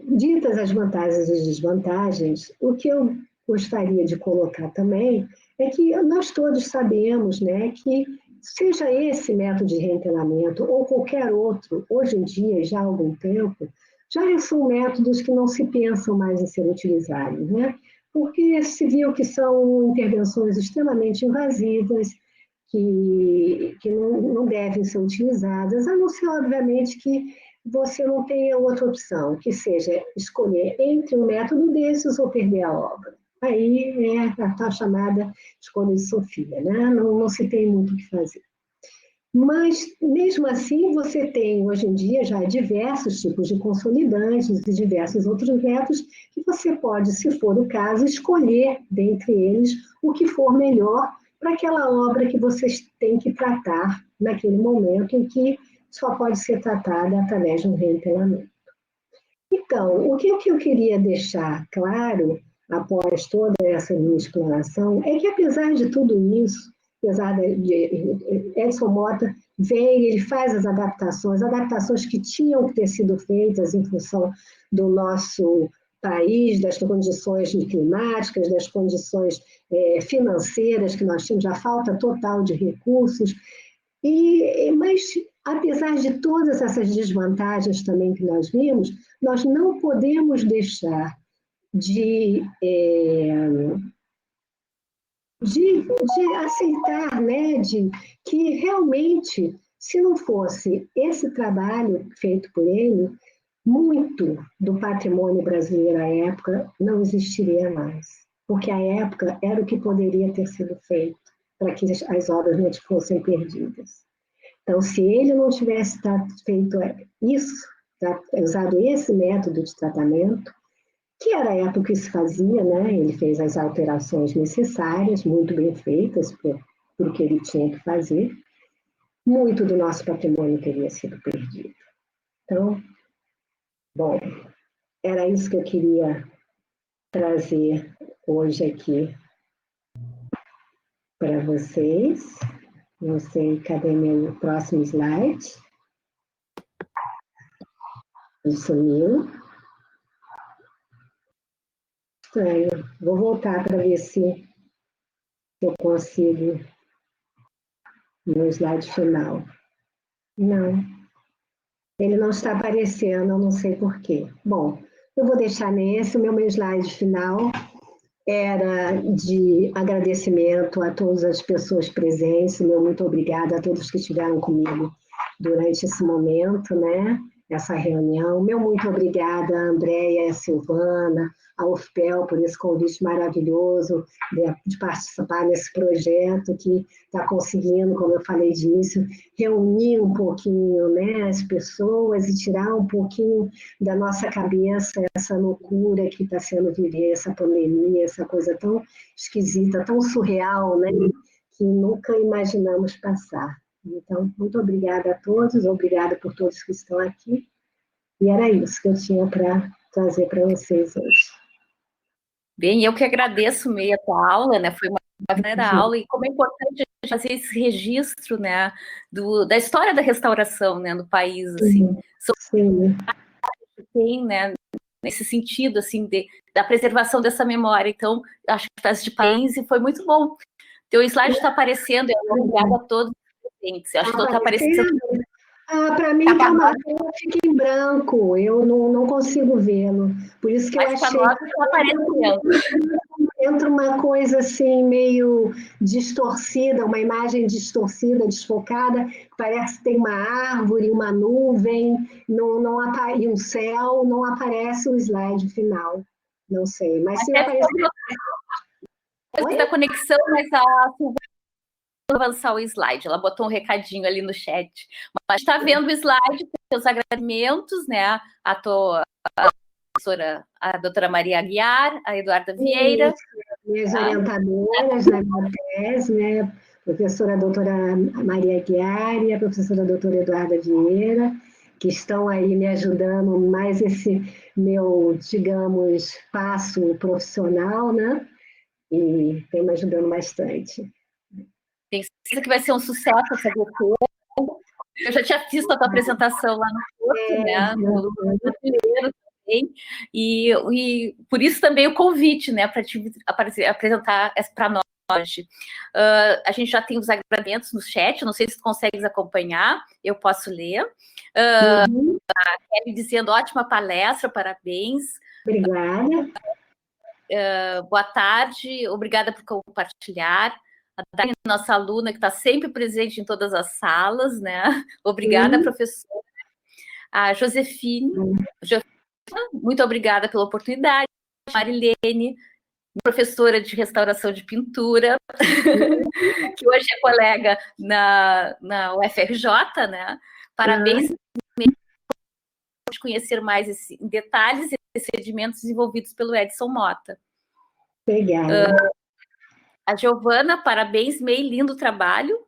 ditas as vantagens e desvantagens, o que eu gostaria de colocar também é que nós todos sabemos, né, que seja esse método de reencanamento ou qualquer outro, hoje em dia, já há algum tempo, já são métodos que não se pensam mais em ser utilizados, né? Porque se viu que são intervenções extremamente invasivas, que não devem ser utilizadas, a não ser, obviamente, que você não tenha outra opção, que seja escolher entre um método desses ou perder a obra. Aí é a tal chamada escolha de Sofia, né? Não se tem muito o que fazer. Mas, mesmo assim, você tem, hoje em dia, já diversos tipos de consolidantes e diversos outros métodos que você pode, se for o caso, escolher dentre eles o que for melhor para aquela obra que vocês têm que tratar naquele momento em que só pode ser tratada através de um reempelamento. Então, o que eu queria deixar claro, após toda essa minha explanação, é que, apesar de tudo isso, apesar de Edson Mota vem, ele faz as adaptações que tinham que ter sido feitas em função do nosso país, das condições climáticas, das condições financeiras que nós tínhamos, a falta total de recursos, mas, apesar de todas essas desvantagens também que nós vimos, nós não podemos deixar de aceitar, né, que realmente, se não fosse esse trabalho feito por ele, muito do patrimônio brasileiro à época não existiria mais, porque a época era o que poderia ter sido feito para que as obras não fossem perdidas. Então, se ele não tivesse feito isso, usado esse método de tratamento, que era a época que se fazia, né? Ele fez as alterações necessárias, muito bem feitas, por o que ele tinha que fazer, muito do nosso patrimônio teria sido perdido. Então, bom, era isso que eu queria trazer hoje aqui para vocês. Não sei, cadê meu próximo slide? Ele sumiu. Estranho. Vou voltar para ver se eu consigo no slide final. Não, ele não está aparecendo, eu não sei por quê. Bom, eu vou deixar nesse, o meu slide final era de agradecimento a todas as pessoas presentes, meu muito obrigada a todos que estiveram comigo durante esse momento, né? Essa reunião. Meu muito obrigada a Andréia e a Silvana, a UFPEL por esse convite maravilhoso de participar nesse projeto que está conseguindo, como eu falei de início, reunir um pouquinho, né, as pessoas e tirar um pouquinho da nossa cabeça essa loucura que está sendo viver, essa pandemia, essa coisa tão esquisita, tão surreal, né, que nunca imaginamos passar. Então, muito obrigada a todos, obrigada por todos que estão aqui. E era isso que eu tinha para trazer para vocês hoje. Bem, eu que agradeço meio a tua aula, né? Foi uma primeira aula, e como é importante fazer esse registro, né, da história da restauração, né, no país, assim. Sim. Tem, né, nesse sentido, assim, da preservação dessa memória. Então, acho que faz de parabéns e foi muito bom. Teu slide está aparecendo, obrigada a todos os presentes. Acho que está aparecendo. Para mim está uma tela, fica em branco, eu não consigo vê-lo. Por isso que mas eu achei. Está aparecendo. Entra uma coisa assim, meio distorcida, uma imagem distorcida, desfocada, parece que tem uma árvore, uma nuvem, e um céu, não aparece o slide final. Não sei, mas se aparecer. Da conexão, mas a Silvana avançar o slide, ela botou um recadinho ali no chat. Mas está vendo o slide, com os agradecimentos, né? A professora, a doutora Maria Aguiar, a Eduarda Vieira. Minhas orientadoras na minha tese, né? A professora doutora Maria Aguiar e a professora doutora Eduarda Vieira, que estão aí me ajudando mais esse meu, digamos, passo profissional, né? E tem me ajudando bastante. Tenho certeza que vai ser um sucesso essa doutora. Eu já tinha visto a tua apresentação lá no curso, né? No primeiro também. E por isso também o convite, né? Para te apresentar para nós hoje. A gente já tem os agradecimentos no chat, não sei se tu consegues acompanhar, eu posso ler. A Kelly dizendo, ótima palestra, parabéns. Obrigada. Boa tarde, obrigada por compartilhar. A Dani, nossa aluna, que está sempre presente em todas as salas, né? Obrigada, professora. A Josefine, muito obrigada pela oportunidade. Marilene, professora de restauração de pintura, que hoje é colega na UFRJ, né? Parabéns por conhecer mais em detalhes esses procedimentos desenvolvidos pelo Edson Mota. Obrigada. A Giovana, parabéns, May, lindo trabalho.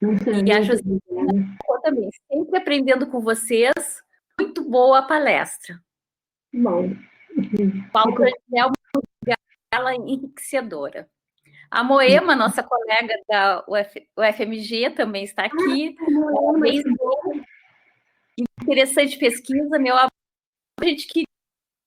E a Josefina também, sempre aprendendo com vocês. Muito boa a palestra. Bom. Paulo Rangel, ela enriquecedora. A Moema, nossa colega da UFMG, também está aqui. Parabéns, interessante pesquisa, a gente queria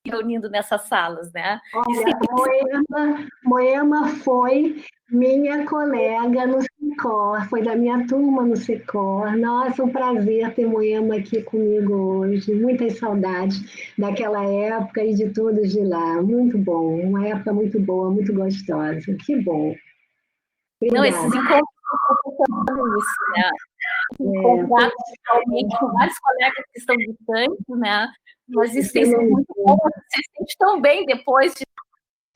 reunindo nessas salas, né? Olha, Moema foi minha colega no Secor, foi da minha turma no Secor. Nossa, um prazer ter Moema aqui comigo hoje. Muitas saudades daquela época e de todos de lá. Muito bom, uma época muito boa, muito gostosa. Que bom. Obrigada. Não, esses encontros estão isso, né? Encontrar atualmente com vários colegas que estão distantes, né? Mas isso tem sido muito bom. Vocês se sentem tão bem depois de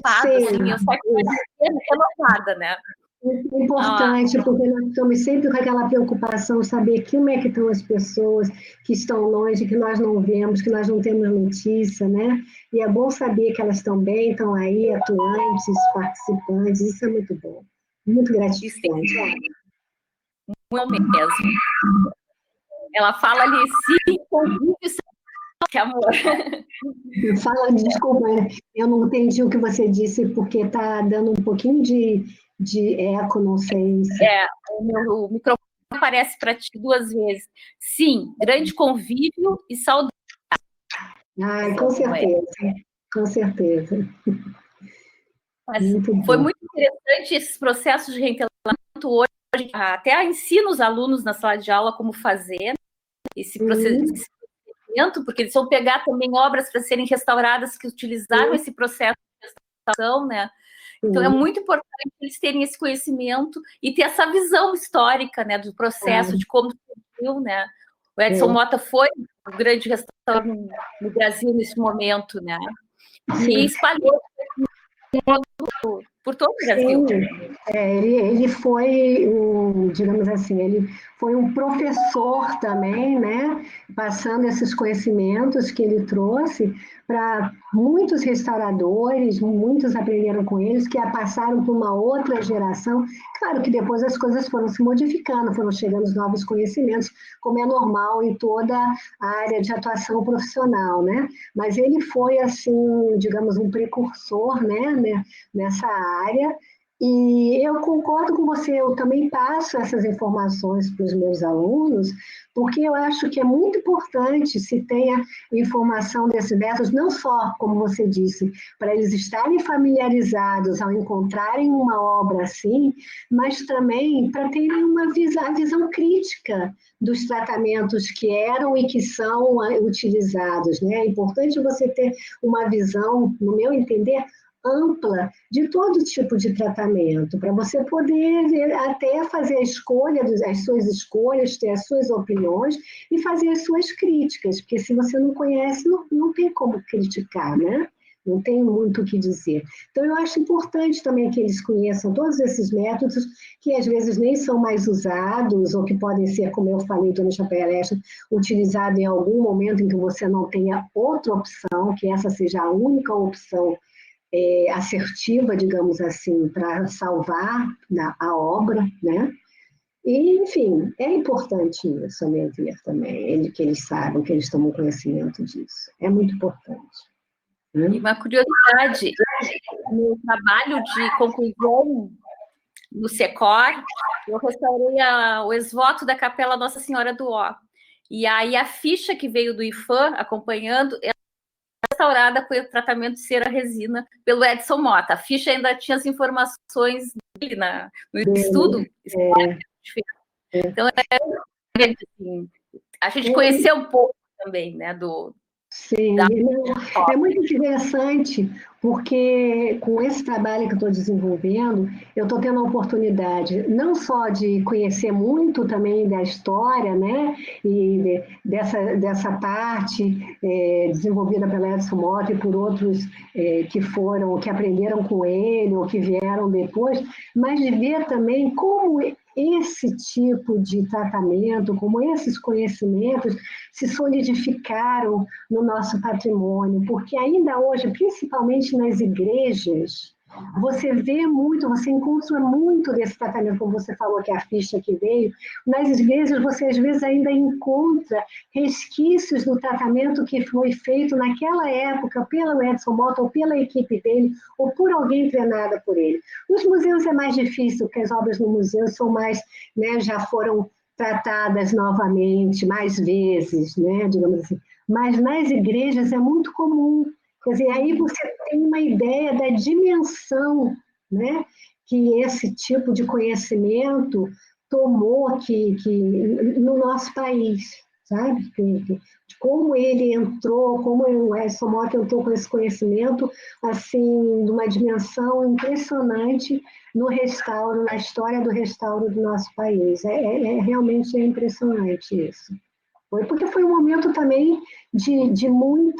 assim, eu sei que vai ser renovada, né? É importante, porque nós estamos sempre com aquela preocupação, saber como é que estão as pessoas que estão longe, que nós não vemos, que nós não temos notícia, né? E é bom saber que elas estão bem, estão aí, atuantes, participantes, isso é muito bom, muito gratificante. Muito mesmo. Ela fala ali, sim, convívio, que amor. Fala, desculpa, eu não entendi o que você disse, porque está dando um pouquinho de eco, não sei se... O microfone aparece para ti 2 vezes. Sim, grande convívio e saudade. Com certeza, com certeza. Mas foi muito interessante esses processos de reenquadramento hoje. Até ensina os alunos na sala de aula como fazer esse procedimento, porque eles vão pegar também obras para serem restauradas que utilizaram esse processo de restauração, né? Então, é muito importante eles terem esse conhecimento e ter essa visão histórica, né, do processo, de como surgiu, né? O Edson Mota foi um grande restaurador no Brasil nesse momento, né? E espalhou por todo o Brasil. Ele foi, digamos assim, ele foi um professor também, né? Passando esses conhecimentos que ele trouxe para muitos restauradores, muitos aprenderam com eles, que passaram por uma outra geração. Claro que depois as coisas foram se modificando, foram chegando os novos conhecimentos, como é normal em toda a área de atuação profissional, né? Mas ele foi, assim, digamos, um precursor, né, nessa área. E eu concordo com você, eu também passo essas informações para os meus alunos, porque eu acho que é muito importante se tenha informação desses métodos, não só, como você disse, para eles estarem familiarizados ao encontrarem uma obra assim, mas também para terem uma visão crítica dos tratamentos que eram e que são utilizados, né? É importante você ter uma visão, no meu entender, ampla de todo tipo de tratamento, para você poder até fazer a escolha, as suas escolhas, ter as suas opiniões e fazer as suas críticas, porque se você não conhece, não tem como criticar, né? Não tem muito o que dizer. Então, eu acho importante também que eles conheçam todos esses métodos que às vezes nem são mais usados, ou que podem ser, como eu falei durante a palestra, utilizados em algum momento em que você não tenha outra opção, que essa seja a única opção assertiva, digamos assim, para salvar a obra, né? E, enfim, é importante isso, a meu ver, também, que eles saibam, que eles tomam conhecimento disso. É muito importante. Né? E uma curiosidade, no trabalho de conclusão no Secor, eu restaurei o ex-voto da Capela Nossa Senhora do Ó. E aí a ficha que veio do IFAM, acompanhando, restaurada com o tratamento de cera resina pelo Edson Mota. A ficha ainda tinha as informações dele no estudo. Então, assim, a gente conheceu um pouco também, né, Sim, é muito interessante, porque com esse trabalho que eu estou desenvolvendo, eu estou tendo a oportunidade não só de conhecer muito também da história, né, e dessa parte desenvolvida pela Edson Mota e por outros que aprenderam com ele ou que vieram depois, mas de ver também como esse tipo de tratamento, como esses conhecimentos se solidificaram no nosso patrimônio, porque ainda hoje, principalmente nas igrejas, você vê muito, você encontra muito desse tratamento, como você falou que é a ficha que veio, nas igrejas você às vezes ainda encontra resquícios do tratamento que foi feito naquela época pelo Edson Mota ou pela equipe dele, ou por alguém treinada por ele. Nos museus é mais difícil, porque as obras no museu são mais, né, já foram tratadas novamente, mais vezes, né, digamos assim. Mas nas igrejas é muito comum. Quer dizer, aí você tem uma ideia da dimensão, né, que esse tipo de conhecimento tomou no nosso país, sabe? De como ele entrou, como o Edson Mota entrou com esse conhecimento, assim, numa dimensão impressionante no restauro, na história do restauro do nosso país. Realmente impressionante isso. Porque foi um momento também de muito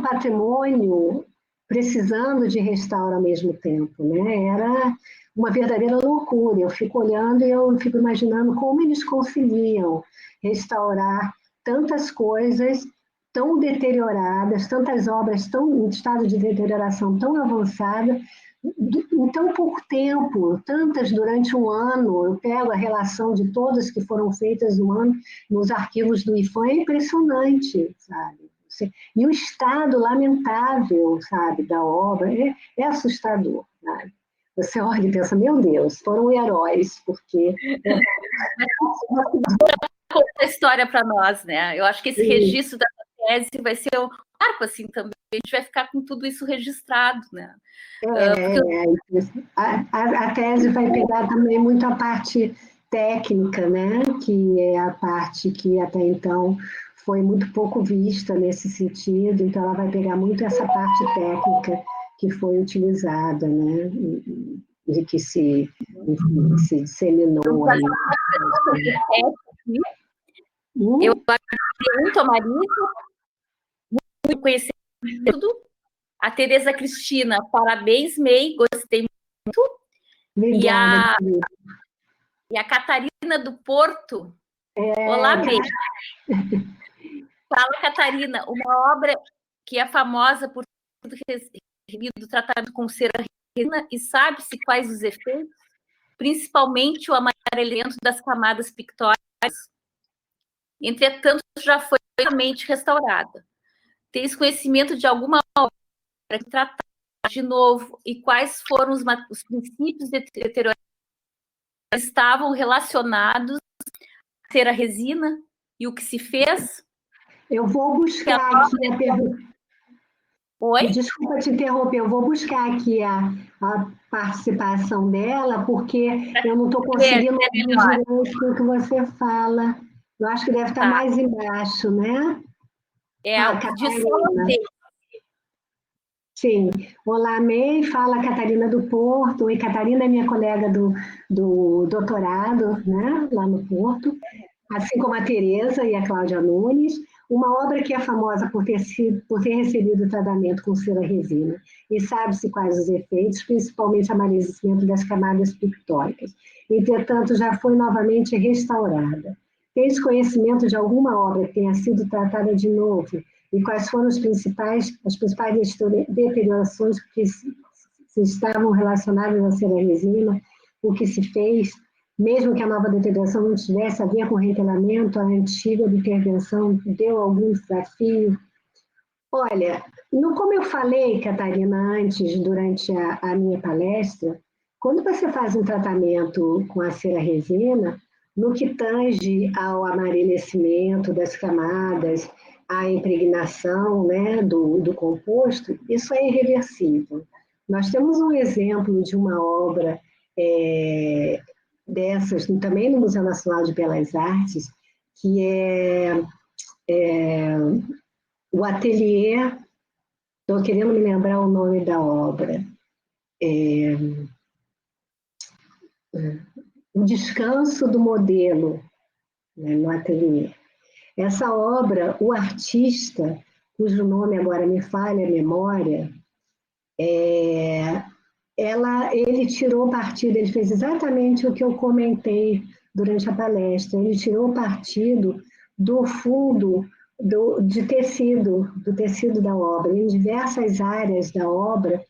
patrimônio precisando de restauro ao mesmo tempo, né? Era uma verdadeira loucura. Eu fico olhando e eu fico imaginando como eles conseguiam restaurar tantas coisas tão deterioradas, tantas obras tão em estado de deterioração tão avançada, em tão pouco tempo, tantas durante um ano. Eu pego a relação de todas que foram feitas no ano nos arquivos do IFAM, é impressionante, sabe? E o estado lamentável, sabe, da obra é assustador, sabe? Você olha e pensa, meu Deus, foram heróis, porque... Conta a história para nós, né? Eu acho que esse registro da tese vai ser um marco, assim, também. A gente vai ficar com tudo isso registrado, né? A tese vai pegar também muito a parte técnica, né? Que é a parte que até então foi muito pouco vista nesse sentido, então ela vai pegar muito essa parte técnica que foi utilizada, né? De que se disseminou aí. Eu agradeço muito a Marisa, muito conhecer tudo. A Tereza Cristina, parabéns, May, gostei muito. Obrigada, e a Catarina do Porto. Olá, May. Fala, Catarina, uma obra que é famosa por ter recebido tratamento com cera resina, e sabe-se quais os efeitos? Principalmente o amarelamento das camadas pictóricas. Entretanto, já foi totalmente restaurada. Tens conhecimento de alguma obra que tratar de novo e quais foram os princípios de deterioração que estavam relacionados a cera resina e o que se fez? Eu vou buscar aqui a pergunta. Oi? Desculpa te interromper, eu vou buscar aqui a participação dela, porque eu não estou conseguindo ouvir direito o que você fala. Eu acho que deve estar mais embaixo, né? Catarina. Sim. Olá, May, fala Catarina do Porto. Oi, Catarina é minha colega do doutorado, né? Lá no Porto. Assim como a Tereza e a Cláudia Nunes. Uma obra que é famosa por ter recebido tratamento com cera resina, e sabe-se quais os efeitos, principalmente amarelecimento das camadas pictóricas. Entretanto, já foi novamente restaurada. Tens conhecimento de alguma obra que tenha sido tratada de novo? E quais foram as principais deteriorações que se estavam relacionadas à cera resina? O que se fez? Mesmo que a nova deterioração não tivesse a ver com o reitelamento, a antiga intervenção deu algum desafio? Olha, como eu falei, Catarina, antes, durante a minha palestra, quando você faz um tratamento com a cera resina, no que tange ao amarelecimento das camadas, à impregnação, né, do composto, isso é irreversível. Nós temos um exemplo de uma obra dessas, também no Museu Nacional de Belas Artes, que é o ateliê Estou querendo me lembrar o nome da obra. O Descanso do Modelo, né, no ateliê. Essa obra, o artista, cujo nome agora me falha a memória, ele tirou partido, ele fez exatamente o que eu comentei durante a palestra, ele tirou partido do fundo do tecido da obra. Em diversas áreas da obra,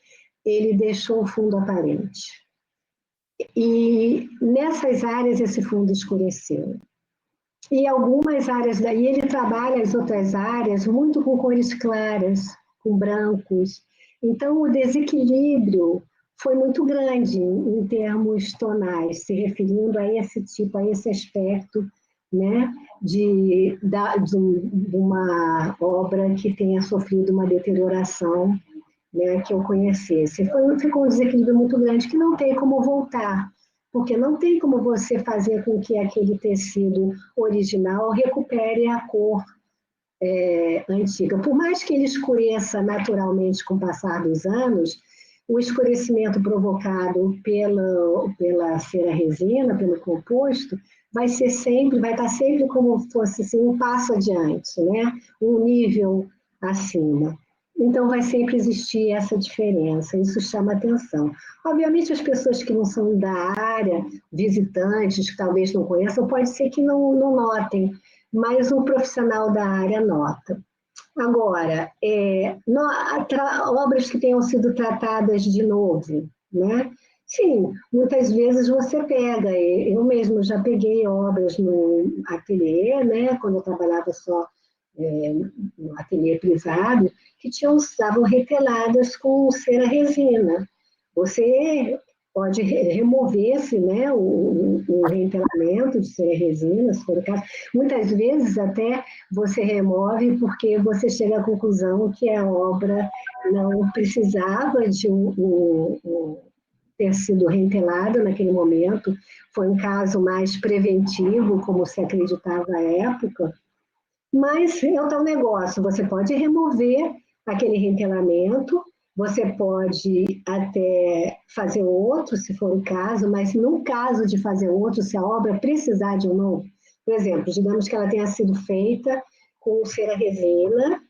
ele deixou o fundo aparente. E nessas áreas esse fundo escureceu. E algumas áreas daí ele trabalha as outras áreas muito com cores claras, com brancos. Então o desequilíbrio foi muito grande em termos tonais, se referindo a esse tipo, a esse aspecto, né, de uma obra que tenha sofrido uma deterioração, né, que eu conhecesse. Ficou um desequilíbrio muito grande que não tem como voltar, porque não tem como você fazer com que aquele tecido original recupere a cor antiga. Por mais que ele escureça naturalmente com o passar dos anos, o escurecimento provocado pela cera resina, pelo composto, vai estar sempre como se fosse assim, um passo adiante, né? Um nível acima. Então, vai sempre existir essa diferença, isso chama atenção. Obviamente, as pessoas que não são da área, visitantes, que talvez não conheçam, pode ser que não notem, mas o profissional da área nota. Agora, obras que tenham sido tratadas de novo, né? Sim, muitas vezes você pega, eu mesmo já peguei obras no ateliê, né? Quando eu trabalhava só no ateliê privado, que estavam reteladas com cera resina. Você pode remover-se, né, o rentelamento de cera resina, se for o caso. Muitas vezes até você remove porque você chega à conclusão que a obra não precisava de ter sido rentelada naquele momento, foi um caso mais preventivo, como se acreditava à época, mas é o tal negócio, você pode remover aquele rentelamento, você pode até fazer outro, se for o caso, mas no caso de fazer outro, se a obra precisar de um novo, por exemplo, digamos que ela tenha sido feita com cera resina,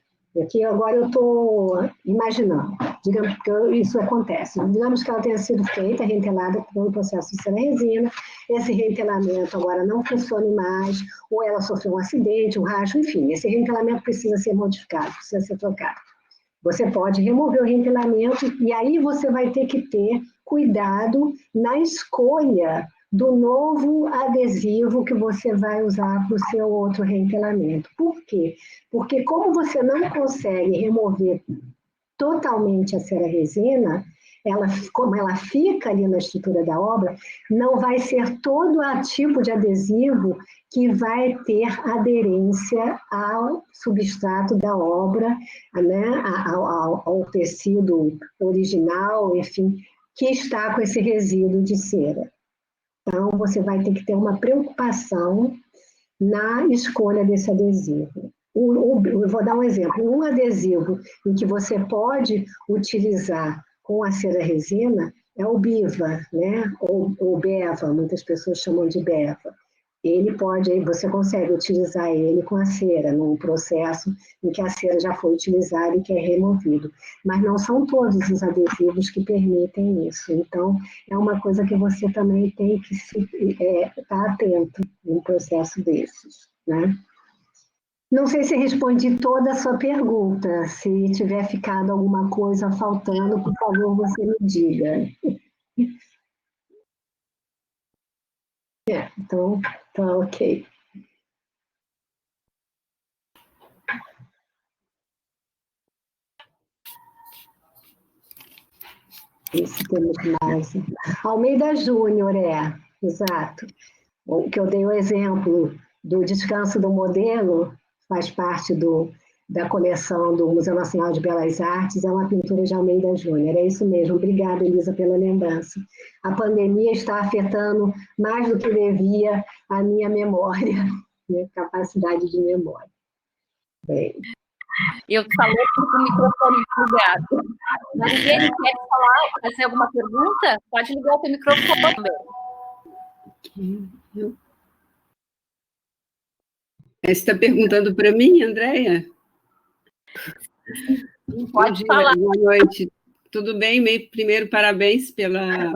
aqui agora eu estou imaginando, digamos que isso acontece, digamos que ela tenha sido feita, rentelada pelo processo de cera resina, esse rentelamento agora não funciona mais, ou ela sofreu um acidente, um racho, enfim, esse rentelamento precisa ser modificado, precisa ser trocado. Você pode remover o rentelamento e aí você vai ter que ter cuidado na escolha do novo adesivo que você vai usar para o seu outro rentelamento. Por quê? Porque como você não consegue remover totalmente a cera resina, como ela fica ali na estrutura da obra, não vai ser todo o tipo de adesivo que vai ter aderência ao substrato da obra, né, ao tecido original, enfim, que está com esse resíduo de cera. Então, você vai ter que ter uma preocupação na escolha desse adesivo. Eu vou dar um exemplo. Um adesivo em que você pode utilizar com a cera resina é o Biva, né? Ou Beva, muitas pessoas chamam de Beva. Você consegue utilizar ele com a cera, num processo em que a cera já foi utilizada e que é removido. Mas não são todos os adesivos que permitem isso. Então, é uma coisa que você também tem que estar atento num processo desses, né? Não sei se respondi toda a sua pergunta. Se tiver ficado alguma coisa faltando, por favor, você me diga. Então, tá ok. Isso temos mais. Almeida Júnior, exato. O que eu dei o exemplo do Descanso do Modelo, faz parte da coleção do Museu Nacional de Belas Artes, é uma pintura de Almeida Júnior. É isso mesmo. Obrigada, Elisa, pela lembrança. A pandemia está afetando mais do que devia a minha memória, minha capacidade de memória. Bem. Eu falei com o microfone ligado. Marilene, quer falar, fazer alguma pergunta? Pode ligar o teu microfone também. Você está perguntando para mim, Andréia? Pode falar. Boa noite. Tudo bem? Primeiro, parabéns pela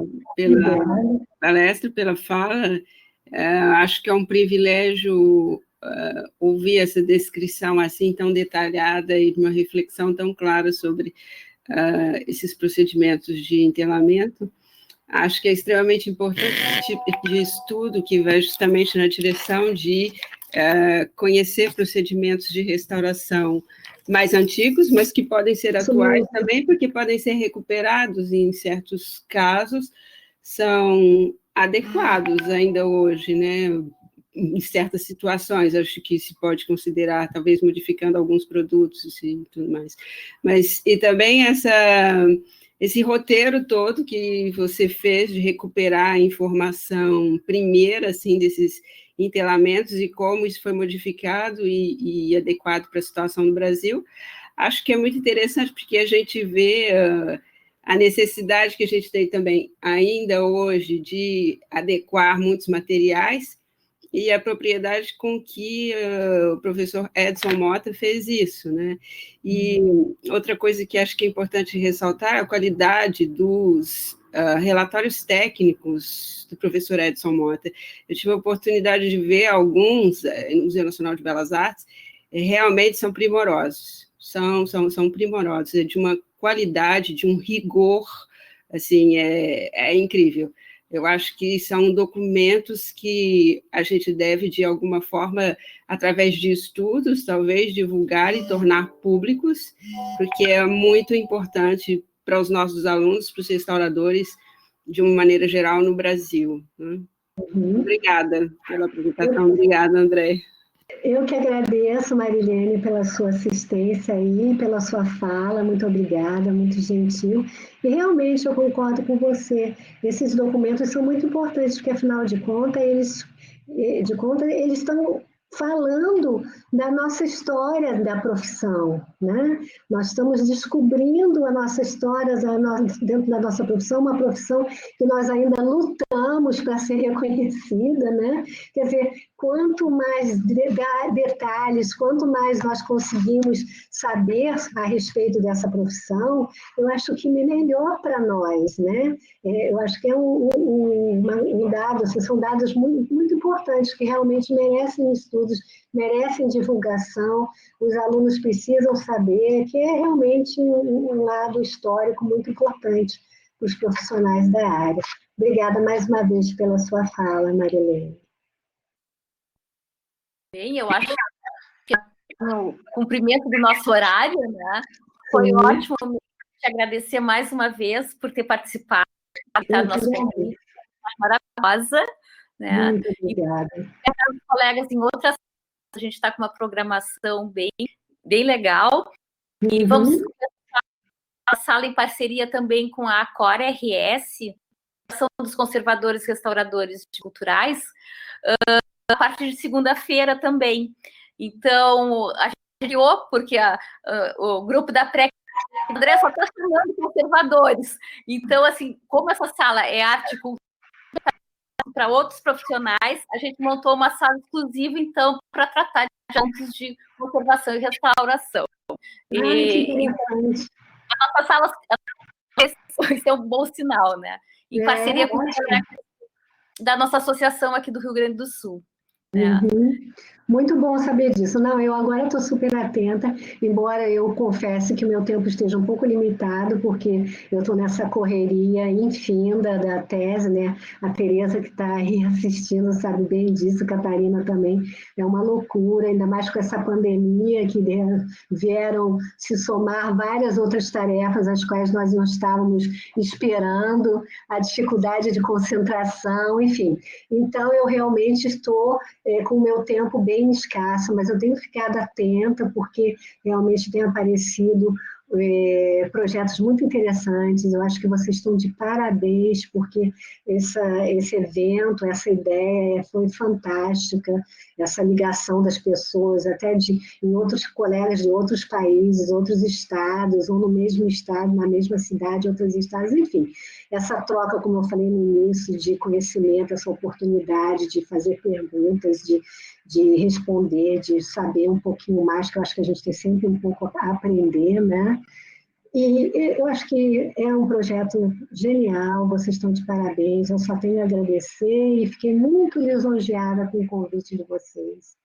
palestra, pela fala. Acho que é um privilégio ouvir essa descrição assim tão detalhada e uma reflexão tão clara sobre esses procedimentos de enterramento. Acho que é extremamente importante esse tipo de estudo que vai justamente na direção de conhecer procedimentos de restauração mais antigos, mas que podem ser atuais também, porque podem ser recuperados e, em certos casos, são adequados ainda hoje, né? Em certas situações, acho que se pode considerar, talvez modificando alguns produtos e tudo mais. E também esse roteiro todo que você fez de recuperar a informação primeira, assim, desses enterramentos e como isso foi modificado e adequado para a situação no Brasil, acho que é muito interessante, porque a gente vê a necessidade que a gente tem também, ainda hoje, de adequar muitos materiais e a propriedade com que o professor Edson Mota fez isso, né? E outra coisa que acho que é importante ressaltar é a qualidade dos relatórios técnicos do professor Edson Mota. Eu tive a oportunidade de ver alguns no Museu Nacional de Belas Artes, realmente são primorosos, são primorosos, é de uma qualidade, de um rigor, assim, é incrível. Eu acho que são documentos que a gente deve, de alguma forma, através de estudos, talvez, divulgar e tornar públicos, porque é muito importante para os nossos alunos, para os restauradores, de uma maneira geral, no Brasil. Obrigada pela apresentação. Obrigada, André. Eu que agradeço, Marilene, pela sua assistência aí, pela sua fala, muito obrigada, muito gentil. E realmente eu concordo com você, esses documentos são muito importantes, porque afinal de contas, eles estão falando da nossa história da profissão, né? Nós estamos descobrindo a nossa história dentro da nossa profissão, uma profissão que nós ainda lutamos para ser reconhecida, né? Quer dizer, quanto mais detalhes, quanto mais nós conseguimos saber a respeito dessa profissão, eu acho que melhor para nós, né? Eu acho que é um dado, assim, são dados muito, muito importantes que realmente merecem estudos, merecem divulgação, os alunos precisam saber, que é realmente um lado histórico muito importante para os profissionais da área. Obrigada mais uma vez pela sua fala, Marilene. Bem, eu acho que no cumprimento do nosso horário, né, foi ótimo te agradecer mais uma vez por ter participado da nossa convite, maravilhosa, né? Muito obrigada. E colegas em outras, a gente está com uma programação bem legal, e vamos começar a sala em parceria também com a Acor RS, Associação dos Conservadores e Restauradores Culturais, a partir de segunda-feira também. Então, a gente criou, porque o grupo da pré André só está chamando conservadores. Então, assim, como essa sala é arte e cultura para outros profissionais, a gente montou uma sala exclusiva, então, para tratar de assuntos de conservação e restauração. A nossa sala, isso é um bom sinal, né? Em parceria com da nossa associação aqui do Rio Grande do Sul. Né? Muito bom saber disso. Não, eu agora estou super atenta, embora eu confesse que o meu tempo esteja um pouco limitado, porque eu estou nessa correria infinda da tese, né? A Tereza que está aí assistindo sabe bem disso, a Catarina também. É uma loucura, ainda mais com essa pandemia que vieram se somar várias outras tarefas, as quais nós não estávamos esperando, a dificuldade de concentração, enfim. Então, eu realmente estou com o meu tempo bem escasso, mas eu tenho ficado atenta, porque realmente tem aparecido projetos muito interessantes. Eu acho que vocês estão de parabéns, porque esse evento, essa ideia foi fantástica, essa ligação das pessoas, até em outros colegas de outros países, outros estados, ou no mesmo estado, na mesma cidade, outros estados, enfim. Essa troca, como eu falei no início, de conhecimento, essa oportunidade de fazer perguntas, de responder, de saber um pouquinho mais, que eu acho que a gente tem sempre um pouco a aprender, né? E eu acho que é um projeto genial, vocês estão de parabéns, eu só tenho a agradecer e fiquei muito lisonjeada com o convite de vocês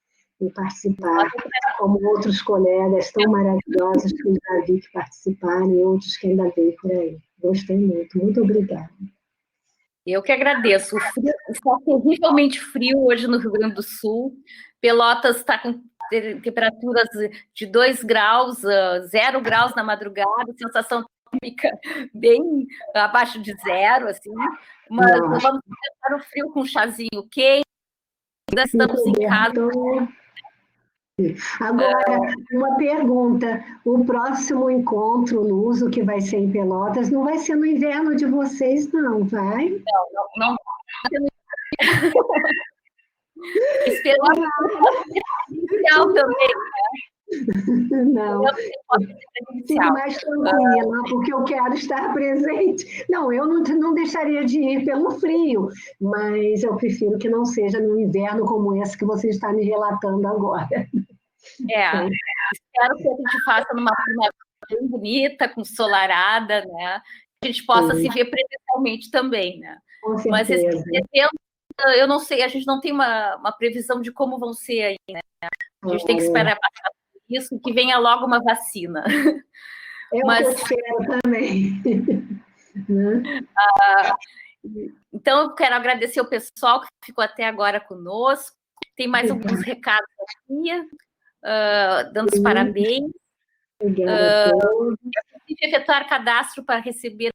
em participar, como outros colegas tão maravilhosos que eu já vi que participaram e outros que ainda vêm por aí. Gostei muito, muito obrigada. Eu que agradeço. O frio está terrivelmente frio hoje no Rio Grande do Sul. Pelotas está com temperaturas de 2 graus, 0 graus na madrugada, sensação térmica bem abaixo de 0, assim. Mas vamos tentar o frio com um chazinho quente. Ainda estamos em casa. Agora, uma pergunta. O próximo encontro Luso, que vai ser em Pelotas, não vai ser no inverno de vocês, não, vai? Não. Esperamos inicial também, né? Não. Fique mais tranquila, porque eu quero estar presente. Não, eu não deixaria de ir pelo frio, mas eu prefiro que não seja no inverno como esse que você está me relatando agora. Espero que a gente faça numa primavera bem bonita, com solarada, né? A gente possa se ver presencialmente também, né? Com certeza. Mas esse evento, eu não sei, a gente não tem uma previsão de como vão ser aí, né? A gente tem que esperar passar por isso e que venha logo uma vacina. Mas eu espero também. Então, eu quero agradecer o pessoal que ficou até agora conosco. Tem mais alguns recados aqui. Dando os parabéns. Efetuar cadastro para receber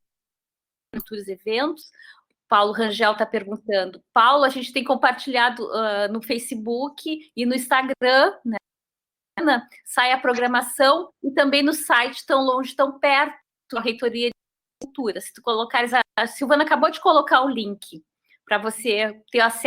futuros eventos. Paulo Rangel está perguntando. Paulo, a gente tem compartilhado no Facebook e no Instagram, né? Sai a programação e também no site Tão Longe, Tão Perto, a Reitoria de Cultura. Se tu colocares, a Silvana acabou de colocar o link para você ter acesso